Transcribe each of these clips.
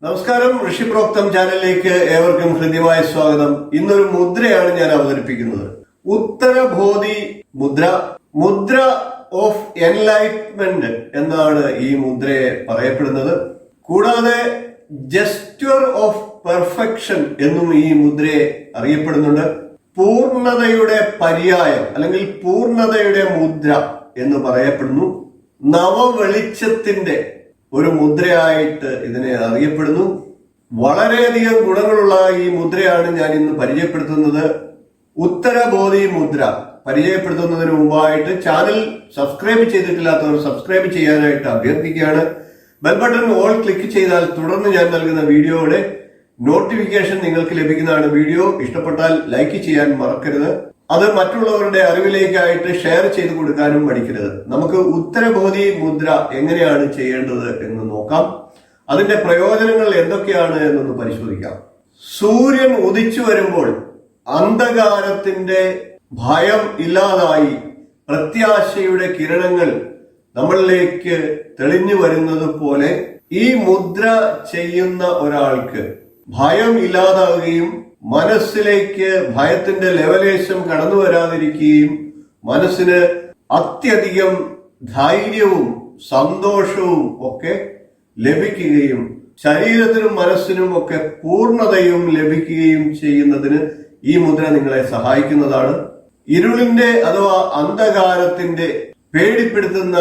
നമസ്കാരം, ഋഷിപ്രോക്തം ചാനലിലേക്ക് ഏവർക്കും ഹൃദ്യമായ സ്വാഗതം. ഇന്നൊരു മുദ്രയാണ് ഞാൻ അവതരിപ്പിക്കുന്നത്. ഉത്തരബോധി മുദ്ര, മുദ്ര ഓഫ് എൻലൈറ്റ്മെന്റ് എന്നാണ് ഈ മുദ്രയെ പറയപ്പെടുന്നത്. കൂടാതെ ജസ്റ്റർ ഓഫ് പെർഫെക്ഷൻ എന്നും ഈ മുദ്രയെ അറിയപ്പെടുന്നുണ്ട്. പൂർണ്ണതയുടെ പര്യായം അല്ലെങ്കിൽ പൂർണ്ണതയുടെ മുദ്ര എന്ന് പറയപ്പെടുന്നു. നവവെളിച്ചത്തിന്റെ ഒരു മുദ്രയായിട്ട് ഇതിനെ അറിയപ്പെടുന്നു. വളരെയധികം ഗുണങ്ങളുള്ള ഈ മുദ്രയാണ് ഞാൻ ഇന്ന് പരിചയപ്പെടുത്തുന്നത്. ഉത്തരബോധി മുദ്ര പരിചയപ്പെടുത്തുന്നതിന് മുമ്പായിട്ട് ചാനൽ സബ്സ്ക്രൈബ് ചെയ്തിട്ടില്ലാത്തവർ സബ്സ്ക്രൈബ് ചെയ്യാനായിട്ട് അഭ്യർത്ഥിക്കുകയാണ്. ബെൽ ബട്ടൺ ഓൾ ക്ലിക്ക് ചെയ്താൽ തുടർന്ന് ഞാൻ നൽകുന്ന വീഡിയോയുടെ നോട്ടിഫിക്കേഷൻ നിങ്ങൾക്ക് ലഭിക്കുന്നതാണ്. വീഡിയോ ഇഷ്ടപ്പെട്ടാൽ ലൈക്ക് ചെയ്യാൻ മറക്കരുത്. അത് മറ്റുള്ളവരുടെ അറിവിലേക്കായിട്ട് ഷെയർ ചെയ്ത് കൊടുക്കാനും മടിക്കരുത്. നമുക്ക് ഉത്തരബോധി മുദ്ര എങ്ങനെയാണ് ചെയ്യേണ്ടത് എന്ന് നോക്കാം. അതിന്റെ പ്രയോജനങ്ങൾ എന്തൊക്കെയാണ് എന്നൊന്ന് പരിശോധിക്കാം. സൂര്യൻ ഉദിച്ചു വരുമ്പോൾ അന്ധകാരത്തിന്റെ ഭയം ഇല്ലാതായി പ്രത്യാശയുടെ കിരണങ്ങൾ നമ്മളിലേക്ക് തെളിഞ്ഞു വരുന്നത് പോലെ ഈ മുദ്ര ചെയ്യുന്ന ഒരാൾക്ക് ഭയം ഇല്ലാതാവുകയും മനസ്സിലേക്ക് ഭയത്തിന്റെ ലെവലേശം കടന്നു വരാതിരിക്കുകയും മനസ്സിന് അത്യധികം ധൈര്യവും സന്തോഷവും ഒക്കെ ലഭിക്കുകയും ശരീരത്തിനും മനസ്സിനും ഒക്കെ പൂർണ്ണതയും ലഭിക്കുകയും ചെയ്യുന്നതിന് ഈ മുദ്ര നിങ്ങളെ സഹായിക്കുന്നതാണ്. ഇരുളിന്റെ അഥവാ അന്ധകാരത്തിന്റെ പേടിപ്പെടുത്തുന്ന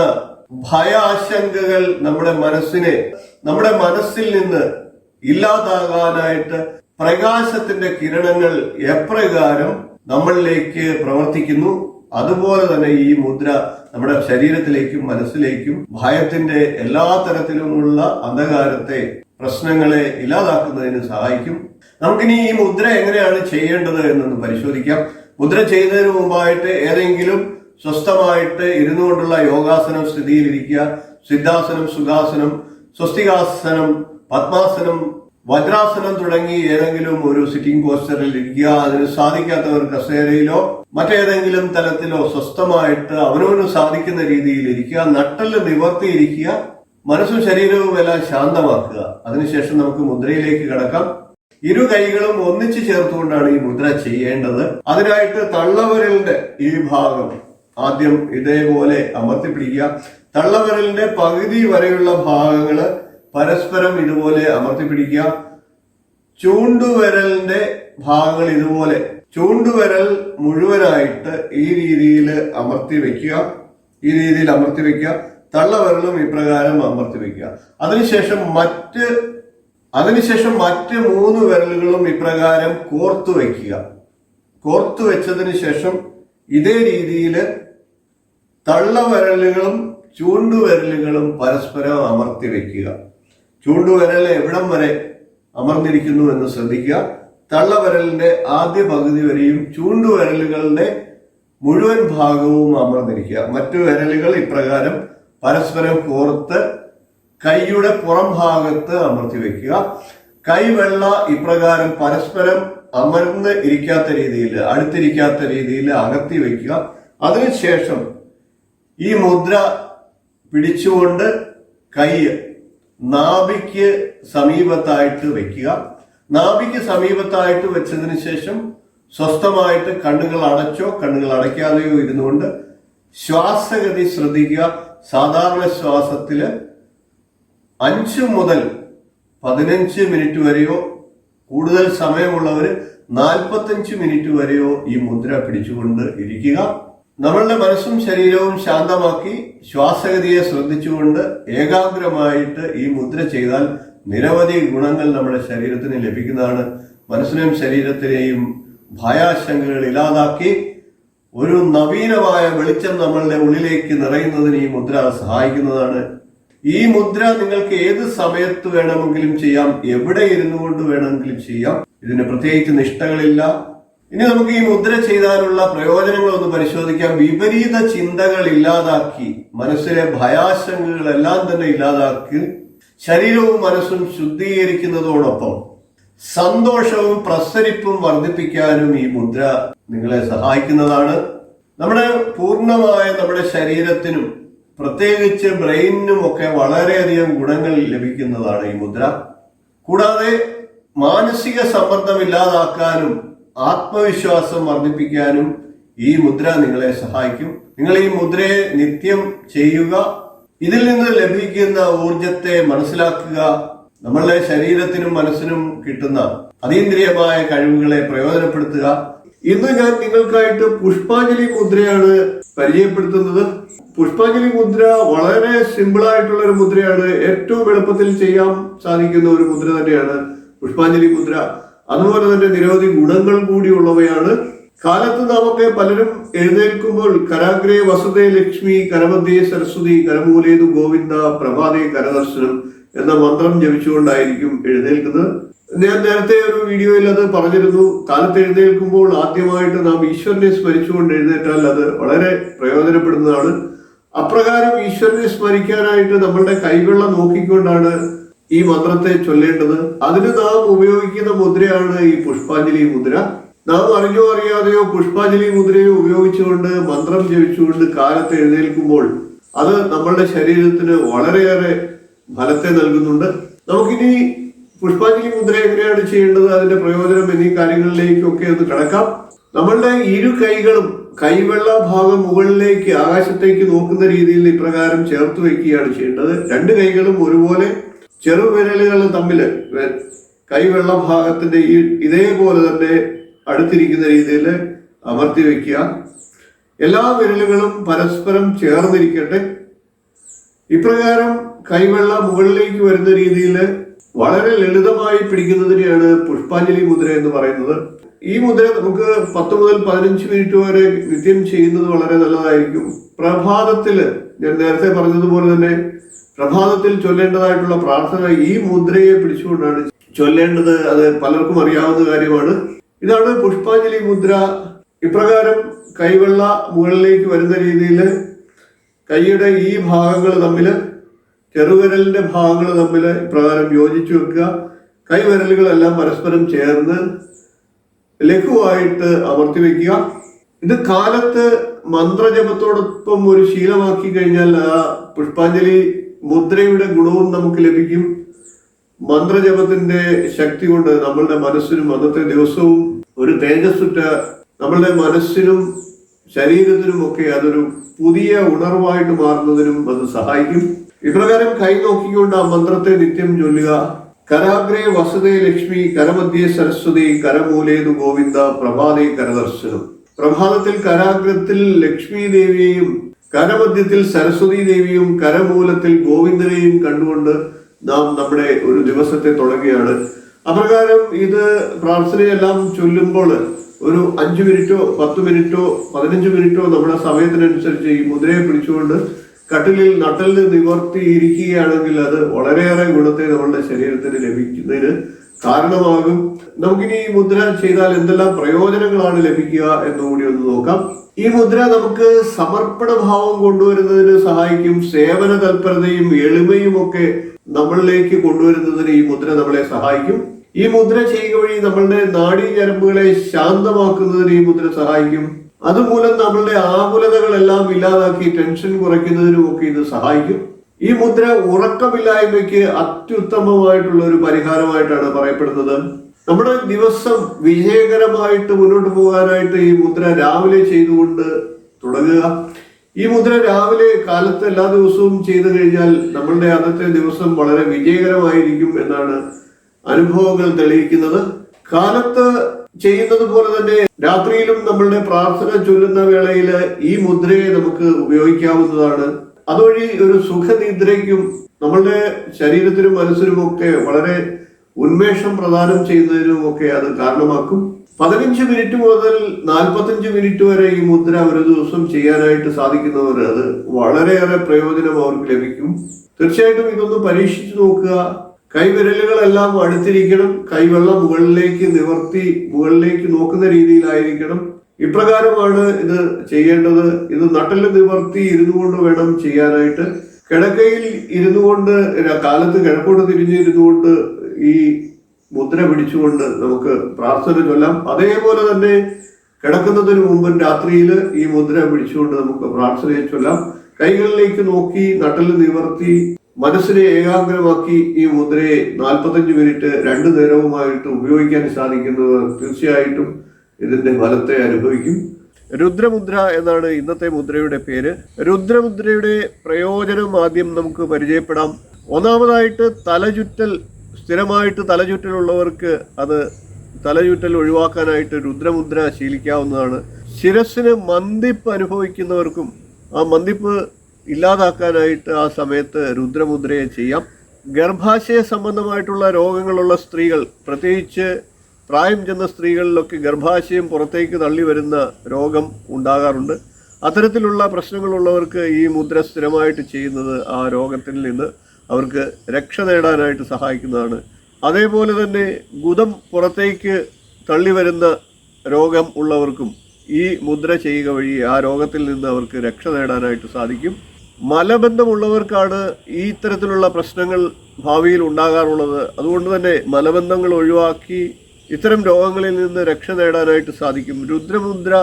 ഭയാശങ്കകൾ നമ്മുടെ മനസ്സിൽ നിന്ന് ഇല്ലാതാകാനായിട്ട് പ്രകാശത്തിന്റെ കിരണങ്ങൾ എപ്രകാരം നമ്മളിലേക്ക് പ്രവർത്തിക്കുന്നു അതുപോലെ തന്നെ ഈ മുദ്ര നമ്മുടെ ശരീരത്തിലേക്കും മനസ്സിലേക്കും ഭയത്തിന്റെ എല്ലാ തരത്തിലുമുള്ള അന്ധകാരത്തെ പ്രശ്നങ്ങളെ ഇല്ലാതാക്കുന്നതിന് സഹായിക്കും. നമുക്കിനി ഈ മുദ്ര എങ്ങനെയാണ് ചെയ്യേണ്ടത് എന്നൊന്ന് പരിശോധിക്കാം. മുദ്ര ചെയ്യുന്നതിന് മുമ്പായിട്ട് ഏതെങ്കിലും സ്വസ്ഥമായിട്ട് ഇരുന്നുകൊണ്ടുള്ള യോഗാസനം സ്ഥിതിയിലിരിക്കുക. സിദ്ധാസനം, സുഖാസനം, സ്വസ്തികാസനം, പത്മാസനം, വജ്രാസനം തുടങ്ങി ഏതെങ്കിലും ഒരു സിറ്റിംഗ് പോസ്റ്ററിൽ ഇരിക്കുക. അതിന് സാധിക്കാത്തവർ കസേരയിലോ മറ്റേതെങ്കിലും തലത്തിലോ സ്വസ്ഥമായിട്ട് അവനവന് സാധിക്കുന്ന രീതിയിൽ ഇരിക്കുക. നട്ടെല്ല് നിവർത്തിയിരിക്കുക. മനസ്സും ശരീരവും എല്ലാം ശാന്തമാക്കുക. അതിനുശേഷം നമുക്ക് മുദ്രയിലേക്ക് കടക്കാം. ഇരു കൈകളും ഒന്നിച്ചു ചേർത്തുകൊണ്ടാണ് ഈ മുദ്ര ചെയ്യേണ്ടത്. അതിനായിട്ട് തള്ളവിരലിന്റെ ഈ ഭാഗം ആദ്യം ഇതേപോലെ അമർത്തി പിടിക്കുക. തള്ളവിരലിന്റെ പകുതി വരെയുള്ള ഭാഗങ്ങള് പരസ്പരം ഇതുപോലെ അമർത്തി പിടിക്കുക. ചൂണ്ടുവിരലിന്റെ ഭാഗങ്ങൾ ഇതുപോലെ ചൂണ്ടുവിരൽ മുഴുവനായിട്ട് ഈ രീതിയിൽ അമർത്തി വെക്കുക. തള്ളവിരലും ഇപ്രകാരം അമർത്തി വെക്കുക. അതിനുശേഷം മറ്റ് 3 വിരലുകളും ഇപ്രകാരം കോർത്തു വെക്കുക. കോർത്തു വെച്ചതിന് ശേഷം ഇതേ രീതിയിൽ തള്ളവിരലുകളും ചൂണ്ടുവിരലുകളും പരസ്പരം അമർത്തി വെക്കുക. ചൂണ്ടുവിരൽ എവിടം വരെ അമർന്നിരിക്കുന്നു എന്ന് ശ്രദ്ധിക്കുക. തള്ളവിരലിന്റെ ആദ്യ പകുതി വരെയും ചൂണ്ടുവിരലുകളുടെ മുഴുവൻ ഭാഗവും അമർന്നിരിക്കുക. മറ്റു വിരലുകൾ ഇപ്രകാരം പരസ്പരം കോർത്ത് കൈയുടെ പുറം ഭാഗത്ത് അമർത്തി വെക്കുക. കൈവെള്ള ഇപ്രകാരം പരസ്പരം അമർന്ന് ഇരിക്കാത്ത രീതിയിൽ, അടുത്തിരിക്കാത്ത രീതിയിൽ അകത്തി വെക്കുക. അതിനുശേഷം ഈ മുദ്ര പിടിച്ചുകൊണ്ട് കൈ നാഭിക്ക് സമീപത്തായിട്ട് വെക്കുക. നാഭിക്ക് സമീപത്തായിട്ട് വെച്ചതിന് ശേഷം സ്വസ്ഥമായിട്ട് കണ്ണുകൾ അടച്ചോ കണ്ണുകൾ അടയ്ക്കാതെയോ ഇരുന്നുകൊണ്ട് ശ്വാസഗതി ശ്രദ്ധിക്കുക. സാധാരണ ശ്വാസത്തില് 5 മുതൽ 15 മിനിറ്റ് വരെയോ, കൂടുതൽ സമയമുള്ളവര് 45 മിനിറ്റ് വരെയോ ഈ മുദ്ര പിടിച്ചുകൊണ്ട് ഇരിക്കുക. നമ്മളുടെ മനസ്സും ശരീരവും ശാന്തമാക്കി ശ്വാസഗതിയെ ശ്രദ്ധിച്ചുകൊണ്ട് ഏകാഗ്രമായിട്ട് ഈ മുദ്ര ചെയ്താൽ നിരവധി ഗുണങ്ങൾ നമ്മുടെ ശരീരത്തിന് ലഭിക്കുന്നതാണ്. മനസ്സിനെയും ശരീരത്തിനെയും ഭയാശങ്കകൾ ഇല്ലാതാക്കി ഒരു നവീനമായ വെളിച്ചം നമ്മളുടെ ഉള്ളിലേക്ക് നിറയുന്നതിന് ഈ മുദ്ര സഹായിക്കുന്നതാണ്. ഈ മുദ്ര നിങ്ങൾക്ക് ഏത് സമയത്ത് വേണമെങ്കിലും ചെയ്യാം, എവിടെ ഇരുന്നു കൊണ്ട് വേണമെങ്കിലും ചെയ്യാം. ഇതിന് പ്രത്യേകിച്ച് നിഷ്ഠകളില്ല. ഇനി നമുക്ക് ഈ മുദ്ര ചെയ്താലുള്ള പ്രയോജനങ്ങൾ ഒന്ന് പരിശോധിക്കാം. വിപരീത ചിന്തകൾ ഇല്ലാതാക്കി, മനസ്സിലെ ഭയാശങ്കകളെല്ലാം തന്നെ ഇല്ലാതാക്കി ശരീരവും മനസ്സും ശുദ്ധീകരിക്കുന്നതോടൊപ്പം സന്തോഷവും പ്രസരിപ്പും വർദ്ധിപ്പിക്കാനും ഈ മുദ്ര നിങ്ങളെ സഹായിക്കുന്നതാണ്. നമ്മുടെ ശരീരത്തിനും പ്രത്യേകിച്ച് ബ്രെയിനിനും ഒക്കെ വളരെയധികം ഗുണങ്ങൾ ലഭിക്കുന്നതാണ് ഈ മുദ്ര. കൂടാതെ മാനസിക സമ്മർദ്ദം ഇല്ലാതാക്കാനും ആത്മവിശ്വാസം വർദ്ധിപ്പിക്കാനും ഈ മുദ്ര നിങ്ങളെ സഹായിക്കും. നിങ്ങൾ ഈ മുദ്രയെ നിത്യം ചെയ്യുക. ഇതിൽ നിന്ന് ലഭിക്കുന്ന ഊർജത്തെ മനസ്സിലാക്കുക. നമ്മളുടെ ശരീരത്തിനും മനസ്സിനും കിട്ടുന്ന അതീന്ദ്രിയമായ കഴിവുകളെ പ്രയോജനപ്പെടുത്തുക. ഇന്ന് ഞാൻ നിങ്ങൾക്കായിട്ട് പുഷ്പാഞ്ജലി മുദ്രയാണ് പരിചയപ്പെടുത്തുന്നത്. പുഷ്പാഞ്ജലി മുദ്ര വളരെ സിമ്പിൾ ആയിട്ടുള്ള ഒരു മുദ്രയാണ്. ഏറ്റവും എളുപ്പത്തിൽ ചെയ്യാൻ സാധിക്കുന്ന ഒരു മുദ്ര തന്നെയാണ് പുഷ്പാഞ്ജലി മുദ്ര. അതുപോലെ തന്നെ നിരവധി ഗുണങ്ങൾ കൂടിയുള്ളവയാണ്. കാലത്ത് നമുക്ക് പലരും എഴുന്നേൽക്കുമ്പോൾ കരാഗ്രേ വസുദേ ലക്ഷ്മി കരമധ്യേ സരസ്വതി കരമൂലേതു ഗോവിന്ദ പ്രഭാതേ കരദർശനം എന്ന മന്ത്രം ജപിച്ചുകൊണ്ടായിരിക്കും എഴുന്നേൽക്കുന്നത്. ഞാൻ നേരത്തെ ഒരു വീഡിയോയിൽ അത് പറഞ്ഞിരുന്നു. കാലത്ത് എഴുന്നേൽക്കുമ്പോൾ ആദ്യമായിട്ട് നാം ഈശ്വരനെ സ്മരിച്ചുകൊണ്ട് എഴുന്നേറ്റാൽ അത് വളരെ പ്രയോജനപ്പെടുന്നതാണ്. അപ്രകാരം ഈശ്വരനെ സ്മരിക്കാനായിട്ട് നമ്മളുടെ കൈവെള്ളം നോക്കിക്കൊണ്ടാണ് ഈ മന്ത്രത്തെ ചൊല്ലേണ്ടത്. അതിന് നാം ഉപയോഗിക്കുന്ന മുദ്രയാണ് ഈ പുഷ്പാഞ്ജലി മുദ്ര. നാം അറിഞ്ഞോ അറിയാതെയോ പുഷ്പാഞ്ജലി മുദ്രയെ ഉപയോഗിച്ചുകൊണ്ട് മന്ത്രം ജപിച്ചുകൊണ്ട് കാലത്ത് എഴുന്നേൽക്കുമ്പോൾ അത് നമ്മളുടെ ശരീരത്തിന് വളരെയേറെ ഫലത്തെ നൽകുന്നുണ്ട്. നമുക്കിനി പുഷ്പാഞ്ജലി മുദ്ര എങ്ങനെയാണ് ചെയ്യേണ്ടത്, അതിന്റെ പ്രയോജനം എന്നീ കാര്യങ്ങളിലേക്കൊക്കെ ഒന്ന് കടക്കാം. നമ്മളുടെ ഇരു കൈകളും കൈവെള്ള ഭാഗം മുകളിലേക്ക് ആകാശത്തേക്ക് നോക്കുന്ന രീതിയിൽ ഇപ്രകാരം ചേർത്ത് വെക്കുകയാണ് ചെയ്യേണ്ടത്. രണ്ട് കൈകളും ഒരുപോലെ ചെറുവിരലുകൾ തമ്മിൽ കൈവെള്ള ഭാഗത്തിന്റെ ഇതേപോലെ തന്നെ അടുത്തിരിക്കുന്ന രീതിയിൽ അമർത്തി വെക്കുക. എല്ലാ വിരലുകളും പരസ്പരം ചേർന്നിരിക്കട്ടെ. ഇപ്രകാരം കൈവെള്ള മുകളിലേക്ക് വരുന്ന രീതിയിൽ വളരെ ലളിതമായി പിടിക്കുന്നതിനെയാണ് പുഷ്പാഞ്ജലി മുദ്ര എന്ന് പറയുന്നത്. ഈ മുദ്ര നമുക്ക് 10 മുതൽ 15 മിനിറ്റ് വരെ നിത്യം ചെയ്യുന്നത് വളരെ നല്ലതായിരിക്കും. പ്രഭാതത്തിൽ ഞാൻ നേരത്തെ പറഞ്ഞതുപോലെ തന്നെ പ്രഭാതത്തിൽ ചൊല്ലേണ്ടതായിട്ടുള്ള പ്രാർത്ഥന ഈ മുദ്രയെ പിടിച്ചുകൊണ്ടാണ് ചൊല്ലേണ്ടത്. അത് പലർക്കും അറിയാവുന്ന കാര്യമാണ്. ഇതാണ് പുഷ്പാഞ്ജലി മുദ്ര. ഇപ്രകാരം കൈവെള്ള മുകളിലേക്ക് വരുന്ന രീതിയിൽ കൈയുടെ ഈ ഭാഗങ്ങൾ തമ്മിൽ ചെറുവിരലിന്റെ ഭാഗങ്ങൾ തമ്മിൽ ഇപ്രകാരം യോജിച്ചു വെക്കുക. കൈവിരലുകളെല്ലാം പരസ്പരം ചേർന്ന് ലഘുവായിട്ട് അമർത്തി വെക്കുക. ഇത് കാലത്ത് മന്ത്രജപത്തോടൊപ്പം ഒരു ശീലമാക്കി കഴിഞ്ഞാൽ ആ പുഷ്പാഞ്ജലി മുദ്രയുടെ ഗുണവും നമുക്ക് ലഭിക്കും. മന്ത്രജപത്തിന്റെ ശക്തി കൊണ്ട് നമ്മളുടെ മനസ്സിനും അന്നത്തെ ദിവസവും ഒരു തേജസ്സുറ്റ നമ്മളുടെ മനസ്സിനും ശരീരത്തിനും ഒക്കെ അതൊരു പുതിയ ഉണർവായിട്ട് മാറുന്നതിനും അത് സഹായിക്കും. ഇപ്രകാരം കൈ നോക്കിക്കൊണ്ട് ആ മന്ത്രത്തെ നിത്യം ചൊല്ലുക. കരാഗ്രേ വസുദേ ലക്ഷ്മി കരമധ്യേ സരസ്വതി കരമൂലേതു ഗോവിന്ദ പ്രഭാതേ കരദർശനം. പ്രഭാതത്തിൽ കരാഗ്രത്തിൽ ലക്ഷ്മി ദേവിയെയും കരമധ്യത്തിൽ സരസ്വതി ദേവിയും കരമൂലത്തിൽ ഗോവിന്ദനെയും കണ്ടുകൊണ്ട് നാം നമ്മുടെ ഒരു ദിവസത്തെ തുടങ്ങുകയാണ്. അപ്രകാരം ഇത് പ്രാർത്ഥനയെല്ലാം ചൊല്ലുമ്പോൾ ഒരു 5 മിനിറ്റോ 10 മിനിറ്റോ 15 മിനിറ്റോ നമ്മുടെ സമയത്തിനനുസരിച്ച് ഈ മുദ്രയെ പിടിച്ചുകൊണ്ട് കട്ടിലിൽ നട്ടലിൽ നിവർത്തിയിരിക്കുകയാണെങ്കിൽ അത് വളരെയേറെ ഗുണത്തെ നമ്മളുടെ ശരീരത്തിന് ലഭിക്കുന്നതിന് കാരണമാകും. നമുക്കിനി ഈ മുദ്ര ചെയ്താൽ എന്തെല്ലാം പ്രയോജനങ്ങളാണ് ലഭിക്കുക എന്നുകൂടി ഒന്ന് നോക്കാം. ഈ മുദ്ര നമുക്ക് സമർപ്പണ ഭാവം കൊണ്ടുവരുന്നതിന് സഹായിക്കും. സേവന തൽപരതയും എളിമയും ഒക്കെ നമ്മളിലേക്ക് കൊണ്ടുവരുന്നതിന് ഈ മുദ്ര നമ്മളെ സഹായിക്കും. ഈ മുദ്ര ചെയ്യുക വഴി നമ്മളുടെ നാഡീഞരമ്പുകളെ ശാന്തമാക്കുന്നതിന് ഈ മുദ്ര സഹായിക്കും. അതുമൂലം നമ്മളുടെ ആകുലതകളെല്ലാം ഇല്ലാതാക്കി ടെൻഷൻ കുറയ്ക്കുന്നതിനും ഒക്കെ ഇത് സഹായിക്കും. ഈ മുദ്ര ഉറക്കമില്ലായ്മയ്ക്ക് അത്യുത്തമമായിട്ടുള്ള ഒരു പരിഹാരമായിട്ടാണ് പറയപ്പെടുന്നത്. നമ്മുടെ ദിവസം വിജയകരമായിട്ട് മുന്നോട്ട് പോകാനായിട്ട് ഈ മുദ്ര രാവിലെ ചെയ്തുകൊണ്ട് തുടങ്ങുക. ഈ മുദ്ര രാവിലെ കാലത്ത് എല്ലാ ദിവസവും ചെയ്തു കഴിഞ്ഞാൽ നമ്മളുടെ അന്നത്തെ ദിവസം വളരെ വിജയകരമായിരിക്കും എന്നാണ് അനുഭവങ്ങൾ തെളിയിക്കുന്നത്. കാലത്ത് ചെയ്യുന്നത് പോലെ തന്നെ രാത്രിയിലും നമ്മളുടെ പ്രാർത്ഥന ചൊല്ലുന്ന വേളയിൽ ഈ മുദ്രയെ നമുക്ക് ഉപയോഗിക്കാവുന്നതാണ്. അതുവഴി ഒരു സുഖനിദ്രയ്ക്കും നമ്മളുടെ ശരീരത്തിനും മനസ്സിനും ഒക്കെ വളരെ ഉന്മേഷം പ്രദാനം ചെയ്യുന്നതിനും ഒക്കെ അത് കാരണമാക്കും. 15 മിനിറ്റ് മുതൽ 45 മിനിറ്റ് വരെ ഈ മുദ്ര ഒരു ദിവസം ചെയ്യാനായിട്ട് സാധിക്കുന്നവർ അത് വളരെയേറെ പ്രയോജനം അവർക്ക് ലഭിക്കും. തീർച്ചയായിട്ടും ഇതൊന്ന് പരീക്ഷിച്ചു നോക്കുക. കൈവിരലുകളെല്ലാം അടുത്തിരിക്കണം. കൈവെള്ളം മുകളിലേക്ക് നിവർത്തി മുകളിലേക്ക് നോക്കുന്ന രീതിയിലായിരിക്കണം. ഇപ്രകാരമാണ് ഇത് ചെയ്യേണ്ടത്. ഇത് നട്ടല് നിവർത്തി ഇരുന്നു കൊണ്ട് വേണം ചെയ്യാനായിട്ട്. കിടക്കയിൽ ഇരുന്നു കൊണ്ട് കാലത്ത് കിഴക്കോട്ട് തിരിഞ്ഞിരുന്നു കൊണ്ട് ഈ മുദ്ര പിടിച്ചുകൊണ്ട് നമുക്ക് പ്രാർത്ഥന ചൊല്ലാം. അതേപോലെ തന്നെ കിടക്കുന്നതിന് മുമ്പ് രാത്രിയിൽ ഈ മുദ്ര പിടിച്ചുകൊണ്ട് നമുക്ക് പ്രാർത്ഥനയെ ചൊല്ലാം. കൈകളിലേക്ക് നോക്കി നട്ടല് നിവർത്തി മനസ്സിനെ ഏകാഗ്രമാക്കി ഈ മുദ്രയെ 45 മിനിറ്റ് 2 നേരവുമായിട്ട് ഉപയോഗിക്കാൻ സാധിക്കുന്നവർ തീർച്ചയായിട്ടും ഇതിന്റെ ഫലത്തെ അനുഭവിക്കും. രുദ്രമുദ്ര എന്നാണ് ഇന്നത്തെ മുദ്രയുടെ പേര്. രുദ്രമുദ്രയുടെ പ്രയോജനം ആദ്യം നമുക്ക് പരിചയപ്പെടാം. ഒന്നാമതായിട്ട് തലചുറ്റൽ, സ്ഥിരമായിട്ട് തലചുറ്റലുള്ളവർക്ക് അത് തലചുറ്റൽ ഒഴിവാക്കാനായിട്ട് രുദ്രമുദ്ര ശീലിക്കാവുന്നതാണ്. ശിരസ്സിന് മന്ദിപ്പ് അനുഭവിക്കുന്നവർക്കും ആ മന്ദിപ്പ് ഇല്ലാതാക്കാനായിട്ട് ആ സമയത്ത് രുദ്രമുദ്രയെ ചെയ്യാം. ഗർഭാശയ സംബന്ധമായിട്ടുള്ള രോഗങ്ങളുള്ള സ്ത്രീകൾ, പ്രത്യേകിച്ച് പ്രായം ചെന്ന സ്ത്രീകളിലൊക്കെ ഗർഭാശയം പുറത്തേക്ക് തള്ളി വരുന്ന രോഗം ഉണ്ടാകാറുണ്ട്. അത്തരത്തിലുള്ള പ്രശ്നങ്ങളുള്ളവർക്ക് ഈ മുദ്ര സ്ഥിരമായിട്ട് ചെയ്യുന്നത് ആ രോഗത്തിൽ നിന്ന് അവർക്ക് രക്ഷ നേടാനായിട്ട് സഹായിക്കുന്നതാണ്. അതേപോലെ തന്നെ ഗുദം പുറത്തേക്ക് തള്ളി വരുന്ന രോഗം ഉള്ളവർക്കും ഈ മുദ്ര ചെയ്യുക വഴി ആ രോഗത്തിൽ നിന്ന് അവർക്ക് രക്ഷ നേടാനായിട്ട് സാധിക്കും. മലബന്ധമുള്ളവർക്കാണ് ഈ ഇത്തരത്തിലുള്ള പ്രശ്നങ്ങൾ ഭാവിയിൽ ഉണ്ടാകാറുള്ളത്. അതുകൊണ്ട് തന്നെ മലബന്ധങ്ങൾ ഒഴിവാക്കി ഇത്തരം രോഗങ്ങളിൽ നിന്ന് രക്ഷ നേടാനായിട്ട് സാധിക്കും. രുദ്രമുദ്ര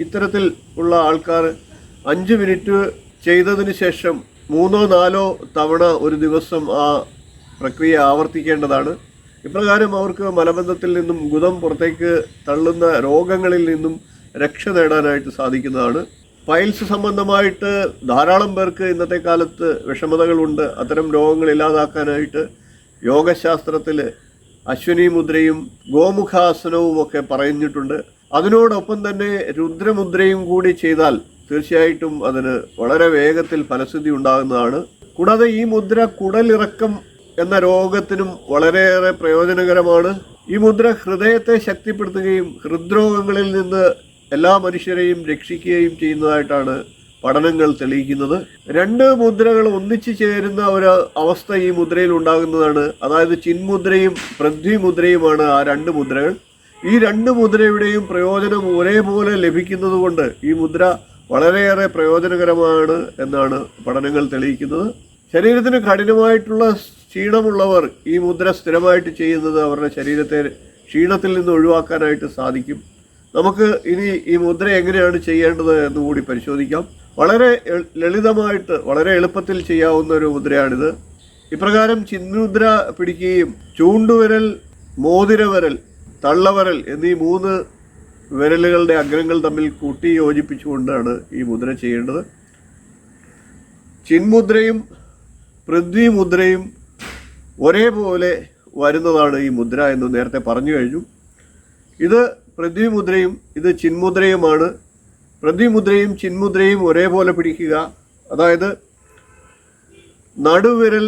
ഇത്തരത്തിൽ ഉള്ള ആൾക്കാർ 5 മിനിറ്റ് ചെയ്തതിന് ശേഷം 3-4 തവണ ഒരു ദിവസം ആ പ്രക്രിയ ആവർത്തിക്കേണ്ടതാണ്. ഇപ്രകാരം അവർക്ക് മലബന്ധത്തിൽ നിന്നും ഗുദം പുറത്തേക്ക് തള്ളുന്ന രോഗങ്ങളിൽ നിന്നും രക്ഷ നേടാനായിട്ട് സാധിക്കുന്നതാണ്. പൈൽസ് സംബന്ധമായിട്ട് ധാരാളം പേർക്ക് ഇന്നത്തെ കാലത്ത് വിഷമതകളുണ്ട്. അത്തരം രോഗങ്ങൾ ഇല്ലാതാക്കാനായിട്ട് യോഗശാസ്ത്രത്തിൽ അശ്വനി മുദ്രയും ഗോമുഖാസനവും ഒക്കെ പറഞ്ഞിട്ടുണ്ട്. അതിനോടൊപ്പം തന്നെ രുദ്രമുദ്രയും കൂടി ചെയ്താൽ തീർച്ചയായിട്ടും അതിന് വളരെ വേഗത്തിൽ ഫലസിദ്ധി ഉണ്ടാകുന്നതാണ്. കൂടാതെ ഈ മുദ്ര കുടലിറക്കം എന്ന രോഗത്തിനും വളരെയേറെ പ്രയോജനകരമാണ്. ഈ മുദ്ര ഹൃദയത്തെ ശക്തിപ്പെടുത്തുകയും ഹൃദ്രോഗങ്ങളിൽ നിന്ന് എല്ലാ മനുഷ്യരെയും രക്ഷിക്കുകയും ചെയ്യുന്നതായിട്ടാണ് പഠനങ്ങൾ തെളിയിക്കുന്നത്. 2 മുദ്രകൾ ഒന്നിച്ചു ചേരുന്ന ഒരു അവസ്ഥ ഈ മുദ്രയിൽ ഉണ്ടാകുന്നതാണ്. അതായത് ചിന്മുദ്രയും പൃഥ്വി മുദ്രയുമാണ് ആ 2 മുദ്രകൾ. ഈ 2 മുദ്രയുടെയും പ്രയോജനം ഒരേപോലെ ലഭിക്കുന്നത് കൊണ്ട് ഈ മുദ്ര വളരെയേറെ പ്രയോജനകരമാണ് എന്നാണ് പഠനങ്ങൾ തെളിയിക്കുന്നത്. ശരീരത്തിന് കഠിനമായിട്ടുള്ള ക്ഷീണമുള്ളവർ ഈ മുദ്ര സ്ഥിരമായിട്ട് ചെയ്യുന്നത് അവരുടെ ശരീരത്തെ ക്ഷീണത്തിൽ നിന്ന് ഒഴിവാക്കാനായിട്ട് സാധിക്കും. നമുക്ക് ഇനി ഈ മുദ്ര എങ്ങനെയാണ് ചെയ്യേണ്ടത് എന്നുകൂടി പരിശോധിക്കാം. വളരെ ലളിതമായിട്ട് വളരെ എളുപ്പത്തിൽ ചെയ്യാവുന്ന ഒരു മുദ്രയാണിത്. ഇപ്രകാരം ചിന്മുദ്ര പിടിക്കുകയും ചൂണ്ടുവിരൽ, മോതിരവിരൽ, തള്ളവിരൽ എന്നീ 3 വിരലുകളുടെ അഗ്രങ്ങൾ തമ്മിൽ കൂട്ടി യോജിപ്പിച്ചുകൊണ്ടാണ് ഈ മുദ്ര ചെയ്യേണ്ടത്. ചിന്മുദ്രയും പൃഥ്വി മുദ്രയും ഒരേപോലെ വരുന്നതാണ് ഈ മുദ്ര എന്ന് നേരത്തെ പറഞ്ഞു കഴിഞ്ഞു. ഇത് പൃഥ്വി മുദ്രയും ഇത് ചിന്മുദ്രയുമാണ്. പൃഥ്വി മുദ്രയും ചിന്മുദ്രയും ഒരേപോലെ പിടിക്കുക. അതായത് നടുവിരൽ,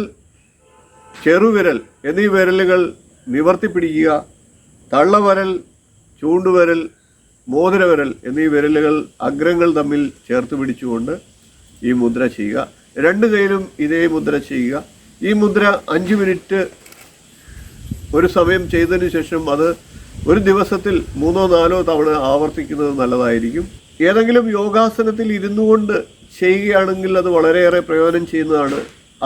ചെറുവിരൽ എന്നീ വിരലുകൾ നിവർത്തി പിടിക്കുക. തള്ളവിരൽ, ചൂണ്ടുവിരൽ, മോതിരവിരൽ എന്നീ വിരലുകൾ അഗ്രങ്ങൾ തമ്മിൽ ചേർത്ത് പിടിച്ചുകൊണ്ട് ഈ മുദ്ര ചെയ്യുക. 2 കൈയിലും ഇതേ മുദ്ര ചെയ്യുക. ഈ മുദ്ര 5 മിനിറ്റ് ഒരു സമയം ചെയ്തതിന് ശേഷം അത് ഒരു ദിവസത്തിൽ 3-4 തവണ ആവർത്തിക്കുന്നത് നല്ലതായിരിക്കും. ഏതെങ്കിലും യോഗാസനത്തിൽ ഇരുന്നു കൊണ്ട് ചെയ്യുകയാണെങ്കിൽ അത് വളരെയേറെ പ്രയോജനം ചെയ്യുന്നതാണ്.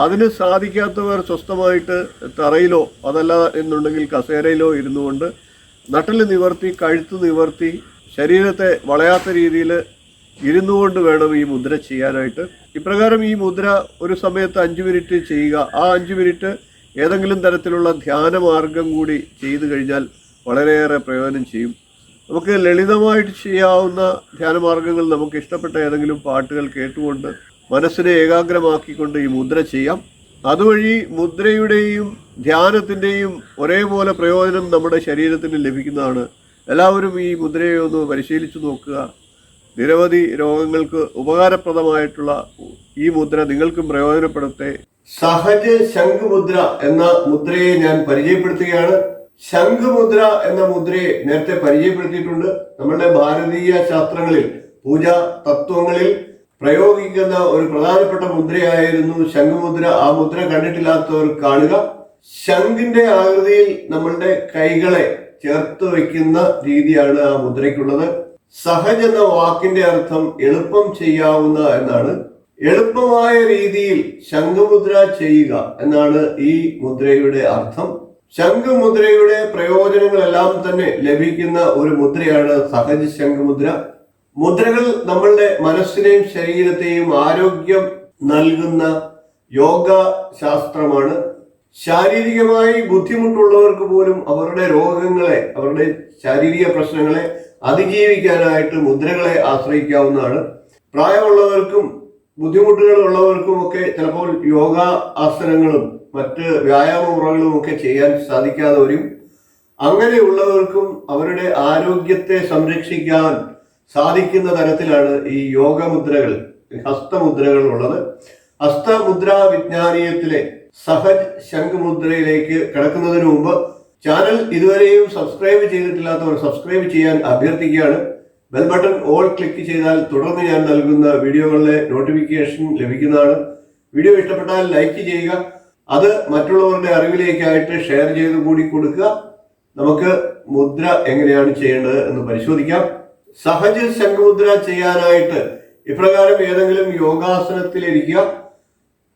അതിന് സാധിക്കാത്തവർ സ്വസ്ഥമായിട്ട് തറയിലോ അതല്ല എന്നുണ്ടെങ്കിൽ കസേരയിലോ ഇരുന്നു കൊണ്ട് നട്ടല് നിവർത്തി, കഴുത്ത് നിവർത്തി, ശരീരത്തെ വളയാത്ത രീതിയിൽ ഇരുന്നു കൊണ്ട് വേണം ഈ മുദ്ര ചെയ്യാനായിട്ട്. ഇപ്രകാരം ഈ മുദ്ര ഒരു സമയത്ത് 5 മിനിറ്റ് ചെയ്യുക. ആ 5 മിനിറ്റ് ഏതെങ്കിലും തരത്തിലുള്ള ധ്യാനമാർഗം കൂടി ചെയ്തു കഴിഞ്ഞാൽ വളരെയേറെ പ്രയോജനം ചെയ്യും. നമുക്ക് ലളിതമായിട്ട് ചെയ്യാവുന്ന ധ്യാനമാർഗങ്ങൾ നമുക്ക് ഇഷ്ടപ്പെട്ട ഏതെങ്കിലും പാട്ടുകൾ കേട്ടുകൊണ്ട് മനസ്സിനെ ഏകാഗ്രമാക്കിക്കൊണ്ട് ഈ മുദ്ര ചെയ്യാം. അതുവഴി മുദ്രയുടെയും ധ്യാനത്തിൻ്റെയും ഒരേപോലെ പ്രയോജനം നമ്മുടെ ശരീരത്തിന് ലഭിക്കുന്നതാണ്. എല്ലാവരും ഈ മുദ്രയെ ഒന്ന് പരിശീലിച്ചു നോക്കുക. നിരവധി രോഗങ്ങൾക്ക് ഉപകാരപ്രദമായിട്ടുള്ള ഈ മുദ്ര നിങ്ങൾക്കും പ്രയോജനപ്പെടുത്തേ. സഹജ് ശംഖുമുദ്ര എന്ന മുദ്രയെ ഞാൻ പരിചയപ്പെടുത്തുകയാണ്. ശംഖുമുദ്ര എന്ന മുദ്രയെ നേരത്തെ പരിചയപ്പെടുത്തിയിട്ടുണ്ട്. നമ്മളുടെ ഭാരതീയ ശാസ്ത്രങ്ങളിൽ പൂജാ തത്വങ്ങളിൽ പ്രയോഗിക്കുന്ന ഒരു പ്രധാനപ്പെട്ട മുദ്രയായിരുന്നു ശംഖുമുദ്ര. ആ മുദ്ര കണ്ടിട്ടില്ലാത്തവർ കാണുക. ശംഖിന്റെ ആകൃതിയിൽ നമ്മളുടെ കൈകളെ ചേർത്ത് വയ്ക്കുന്ന രീതിയാണ് ആ മുദ്രയ്ക്കുള്ളത്. സഹജ് എന്ന വാക്കിന്റെ അർത്ഥം എളുപ്പം ചെയ്യാവുന്ന എന്നാണ്. എളുപ്പമായ രീതിയിൽ ശംഖുമുദ്ര ചെയ്യുക എന്നാണ് ഈ മുദ്രയുടെ അർത്ഥം. ശംഖുമുദ്രയുടെ പ്രയോജനങ്ങളെല്ലാം തന്നെ ലഭിക്കുന്ന ഒരു മുദ്രയാണ് സഹജ് ശംഖുമുദ്ര. മുദ്രകൾ നമ്മളുടെ മനസ്സിനെയും ശരീരത്തെയും ആരോഗ്യം നൽകുന്ന യോഗ ശാസ്ത്രമാണ്. ശാരീരികമായി ബുദ്ധിമുട്ടുള്ളവർക്ക് പോലും അവരുടെ രോഗങ്ങളെ, അവരുടെ ശാരീരിക പ്രശ്നങ്ങളെ അതിജീവിക്കാനായിട്ട് മുദ്രകളെ ആശ്രയിക്കാവുന്നതാണ്. പ്രായമുള്ളവർക്കും ബുദ്ധിമുട്ടുകൾ ഉള്ളവർക്കും ഒക്കെ ചിലപ്പോൾ യോഗ ആസനങ്ങളും മറ്റ് വ്യായാമ മുറകളും ഒക്കെ ചെയ്യാൻ സാധിക്കാതെ വരും. അങ്ങനെയുള്ളവർക്കും അവരുടെ ആരോഗ്യത്തെ സംരക്ഷിക്കാൻ സാധിക്കുന്ന തരത്തിലാണ് ഈ യോഗമുദ്രകൾ, ഹസ്തമുദ്രകൾ ഉള്ളത്. ഹസ്തമുദ്രാ വിജ്ഞാനീയത്തിലെ സഹജ് ശംഖ് മുദ്രയിലേക്ക് കടക്കുന്നതിന് മുമ്പ് ചാനൽ ഇതുവരെയും സബ്സ്ക്രൈബ് ചെയ്തിട്ടില്ലാത്തവർ സബ്സ്ക്രൈബ് ചെയ്യാൻ അഭ്യർത്ഥിക്കുകയാണ്. ബെൽ ബട്ടൺ ഓൾ ക്ലിക്ക് ചെയ്താൽ തുടർന്ന് ഞാൻ നൽകുന്ന വീഡിയോകളുടെ നോട്ടിഫിക്കേഷൻ ലഭിക്കുന്നതാണ്. വീഡിയോ ഇഷ്ടപ്പെട്ടാൽ ലൈക്ക് ചെയ്യുക, അത് മറ്റുള്ളവരുടെ അറിവിലേക്കായിട്ട് ഷെയർ ചെയ്ത് കൂടി കൊടുക്കുക. നമുക്ക് മുദ്ര എങ്ങനെയാണ് ചെയ്യേണ്ടത് എന്ന് പരിശോധിക്കാം. സഹജ് ശംഖുമുദ്ര ചെയ്യാനായിട്ട് ഇപ്രകാരം ഏതെങ്കിലും യോഗാസനത്തിൽ ഇരിക്കുക.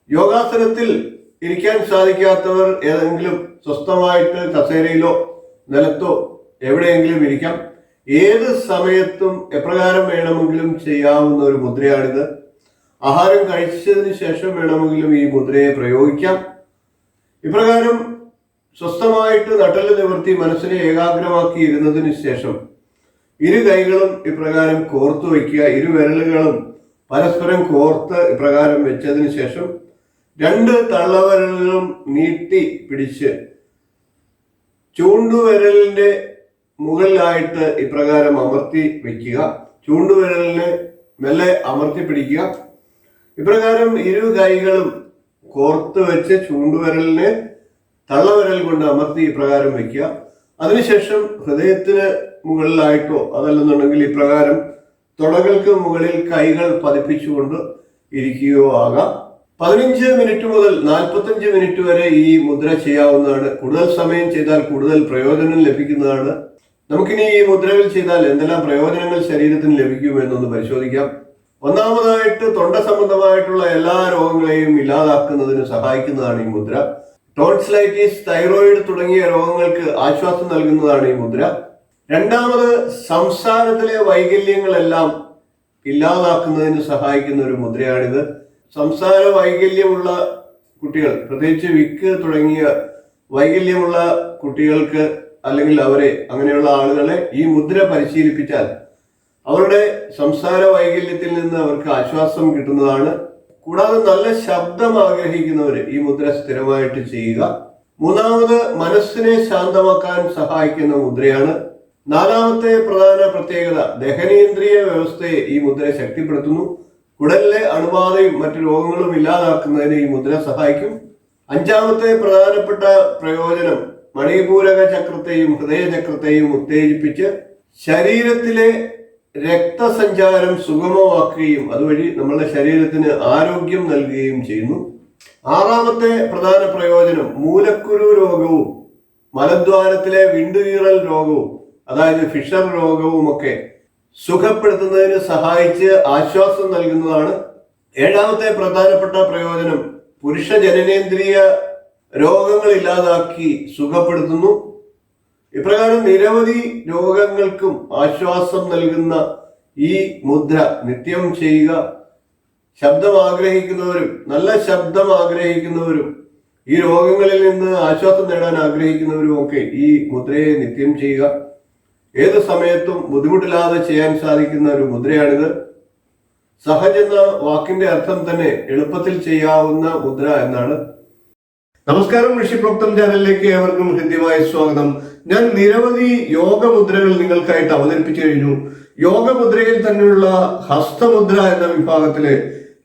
യോഗാസനത്തിൽ ഇരിക്കാൻ സാധിക്കാത്തവർ ഏതെങ്കിലും സ്വസ്ഥമായിട്ട് കസേരയിലോ നിലത്തോ എവിടെയെങ്കിലും ഇരിക്കാം. ഏത് സമയത്തും എപ്രകാരം വേണമെങ്കിലും ചെയ്യാവുന്ന ഒരു മുദ്രയാണിത്. ആഹാരം കഴിച്ചതിന് ശേഷം വേണമെങ്കിലും ഈ മുദ്രയെ പ്രയോഗിക്കാം. ഇപ്രകാരം സ്വസ്ഥമായിട്ട് നട്ടെല്ല് നിവർത്തി മനസ്സിനെ ഏകാഗ്രമാക്കി ഇരുന്നതിന് ശേഷം ഇരു കൈകളും ഇപ്രകാരം കോർത്തു വയ്ക്കുക. ഇരുവിരലുകളും പരസ്പരം കോർത്ത് ഇപ്രകാരം വെച്ചതിന് ശേഷം രണ്ട് തള്ളവിരലുകളും നീട്ടി പിടിച്ച് ചൂണ്ടുവിരലിന്റെ മുകളിലായിട്ട് ഇപ്രകാരം അമർത്തി വയ്ക്കുക. ചൂണ്ടുവിരലിനെ മെല്ലെ അമർത്തി പിടിക്കുക. ഇപ്രകാരം ഇരു കൈകളും കോർത്ത് വെച്ച് ചൂണ്ടുവിരലിനെ തള്ളവിരൽ കൊണ്ട് അമർത്തി ഇപ്രകാരം വയ്ക്കുക. അതിനുശേഷം ഹൃദയത്തിന് മുകളിലായിട്ടോ അതല്ലെന്നുണ്ടെങ്കിൽ ഇപ്രകാരം തുടകൾക്ക് മുകളിൽ കൈകൾ പതിപ്പിച്ചുകൊണ്ട് ഇരിക്കുകയോ ആകാം. 15 മിനിറ്റ് മുതൽ 45 മിനിറ്റ് വരെ ഈ മുദ്ര ചെയ്യാവുന്നതാണ്. കൂടുതൽ സമയം ചെയ്താൽ കൂടുതൽ പ്രയോജനം ലഭിക്കുന്നതാണ്. നമുക്കിനി ഈ മുദ്രകൾ ചെയ്താൽ എന്തെല്ലാം പ്രയോജനങ്ങൾ ശരീരത്തിന് ലഭിക്കും എന്നൊന്ന് പരിശോധിക്കാം. ഒന്നാമതായിട്ട് തൊണ്ട സംബന്ധമായിട്ടുള്ള എല്ലാ രോഗങ്ങളെയും ഇല്ലാതാക്കുന്നതിന് സഹായിക്കുന്നതാണ് ഈ മുദ്ര. ടോൺസിലൈറ്റിസ്, തൈറോയിഡ് തുടങ്ങിയ രോഗങ്ങൾക്ക് ആശ്വാസം നൽകുന്നതാണ് ഈ മുദ്ര. രണ്ടാമത്, സംസാരത്തിലെ വൈകല്യങ്ങളെല്ലാം ഇല്ലാതാക്കുന്നതിന് സഹായിക്കുന്ന ഒരു മുദ്രയാണിത്. സംസാര വൈകല്യമുള്ള കുട്ടികൾ, പ്രത്യേകിച്ച് വിക്ക് തുടങ്ങിയ വൈകല്യമുള്ള കുട്ടികൾക്ക് അല്ലെങ്കിൽ അങ്ങനെയുള്ള ആളുകളെ ഈ മുദ്ര പരിശീലിപ്പിച്ചാൽ അവരുടെ സംസാര വൈകല്യത്തിൽ നിന്ന് അവർക്ക് ആശ്വാസം കിട്ടുന്നതാണ്. കൂടാതെ നല്ല ശബ്ദം ആഗ്രഹിക്കുന്നവര് ഈ മുദ്ര സ്ഥിരമായിട്ട് ചെയ്യുക. മൂന്നാമത്, മനസ്സിനെ ശാന്തമാക്കാൻ സഹായിക്കുന്ന മുദ്രയാണ്. നാലാമത്തെ പ്രധാന പ്രത്യേകത, ദഹനേന്ദ്രിയ വ്യവസ്ഥയെ ഈ മുദ്ര ശക്തിപ്പെടുത്തുന്നു. കുടലിലെ അണുബാധയും മറ്റു രോഗങ്ങളും ഇല്ലാതാക്കുന്നതിന് ഈ മുദ്ര സഹായിക്കും. അഞ്ചാമത്തെ പ്രധാനപ്പെട്ട പ്രയോജനം, മണിപൂരക ചക്രത്തെയും ഹൃദയചക്രത്തെയും ഉത്തേജിപ്പിച്ച് ശരീരത്തിലെ രക്തസഞ്ചാരം സുഗമമാക്കുകയും അതുവഴി നമ്മളുടെ ശരീരത്തിന് ആരോഗ്യം നൽകുകയും ചെയ്യുന്നു. ആറാമത്തെ പ്രധാന പ്രയോജനം, മൂലക്കുരു രോഗവും മലദ്വാരത്തിലെ വിണ്ടുകീറൽ രോഗവും അതായത് ഫിഷർ രോഗവുമൊക്കെ സുഖപ്പെടുത്തുന്നതിന് സഹായിച്ച് ആശ്വാസം നൽകുന്നതാണ്. ഏഴാമത്തെ പ്രധാനപ്പെട്ട പ്രയോജനം, പുരുഷ ജനനേന്ദ്രിയ രോഗങ്ങൾ ഇല്ലാതാക്കി സുഖപ്പെടുത്തുന്നു. ഇപ്രകാരം നിരവധി രോഗങ്ങൾക്കും ആശ്വാസം നൽകുന്ന ഈ മുദ്ര നിത്യം ചെയ്യുക. ശബ്ദം ആഗ്രഹിക്കുന്നവരും നല്ല ശബ്ദം ആഗ്രഹിക്കുന്നവരും ഈ രോഗങ്ങളിൽ നിന്ന് ആശ്വാസം നേടാൻ ആഗ്രഹിക്കുന്നവരും ഒക്കെ ഈ മുദ്രയെ നിത്യം ചെയ്യുക. ഏത് സമയത്തും ബുദ്ധിമുട്ടില്ലാതെ ചെയ്യാൻ സാധിക്കുന്ന ഒരു മുദ്രയാണിത്. സഹജ് എന്ന വാക്കിന്റെ അർത്ഥം തന്നെ എളുപ്പത്തിൽ ചെയ്യാവുന്ന മുദ്ര എന്നാണ്. നമസ്കാരം, ഋഷിപ്രോക്തം ചാനലിലേക്ക് ഏവർക്കും ഹൃദ്യമായ സ്വാഗതം. ഞാൻ നിരവധി യോഗമുദ്രകൾ നിങ്ങൾക്കായിട്ട് അവതരിപ്പിച്ചു കഴിഞ്ഞു. യോഗമുദ്രയിൽ തന്നെയുള്ള ഹസ്തമുദ്ര എന്ന വിഭാഗത്തിലെ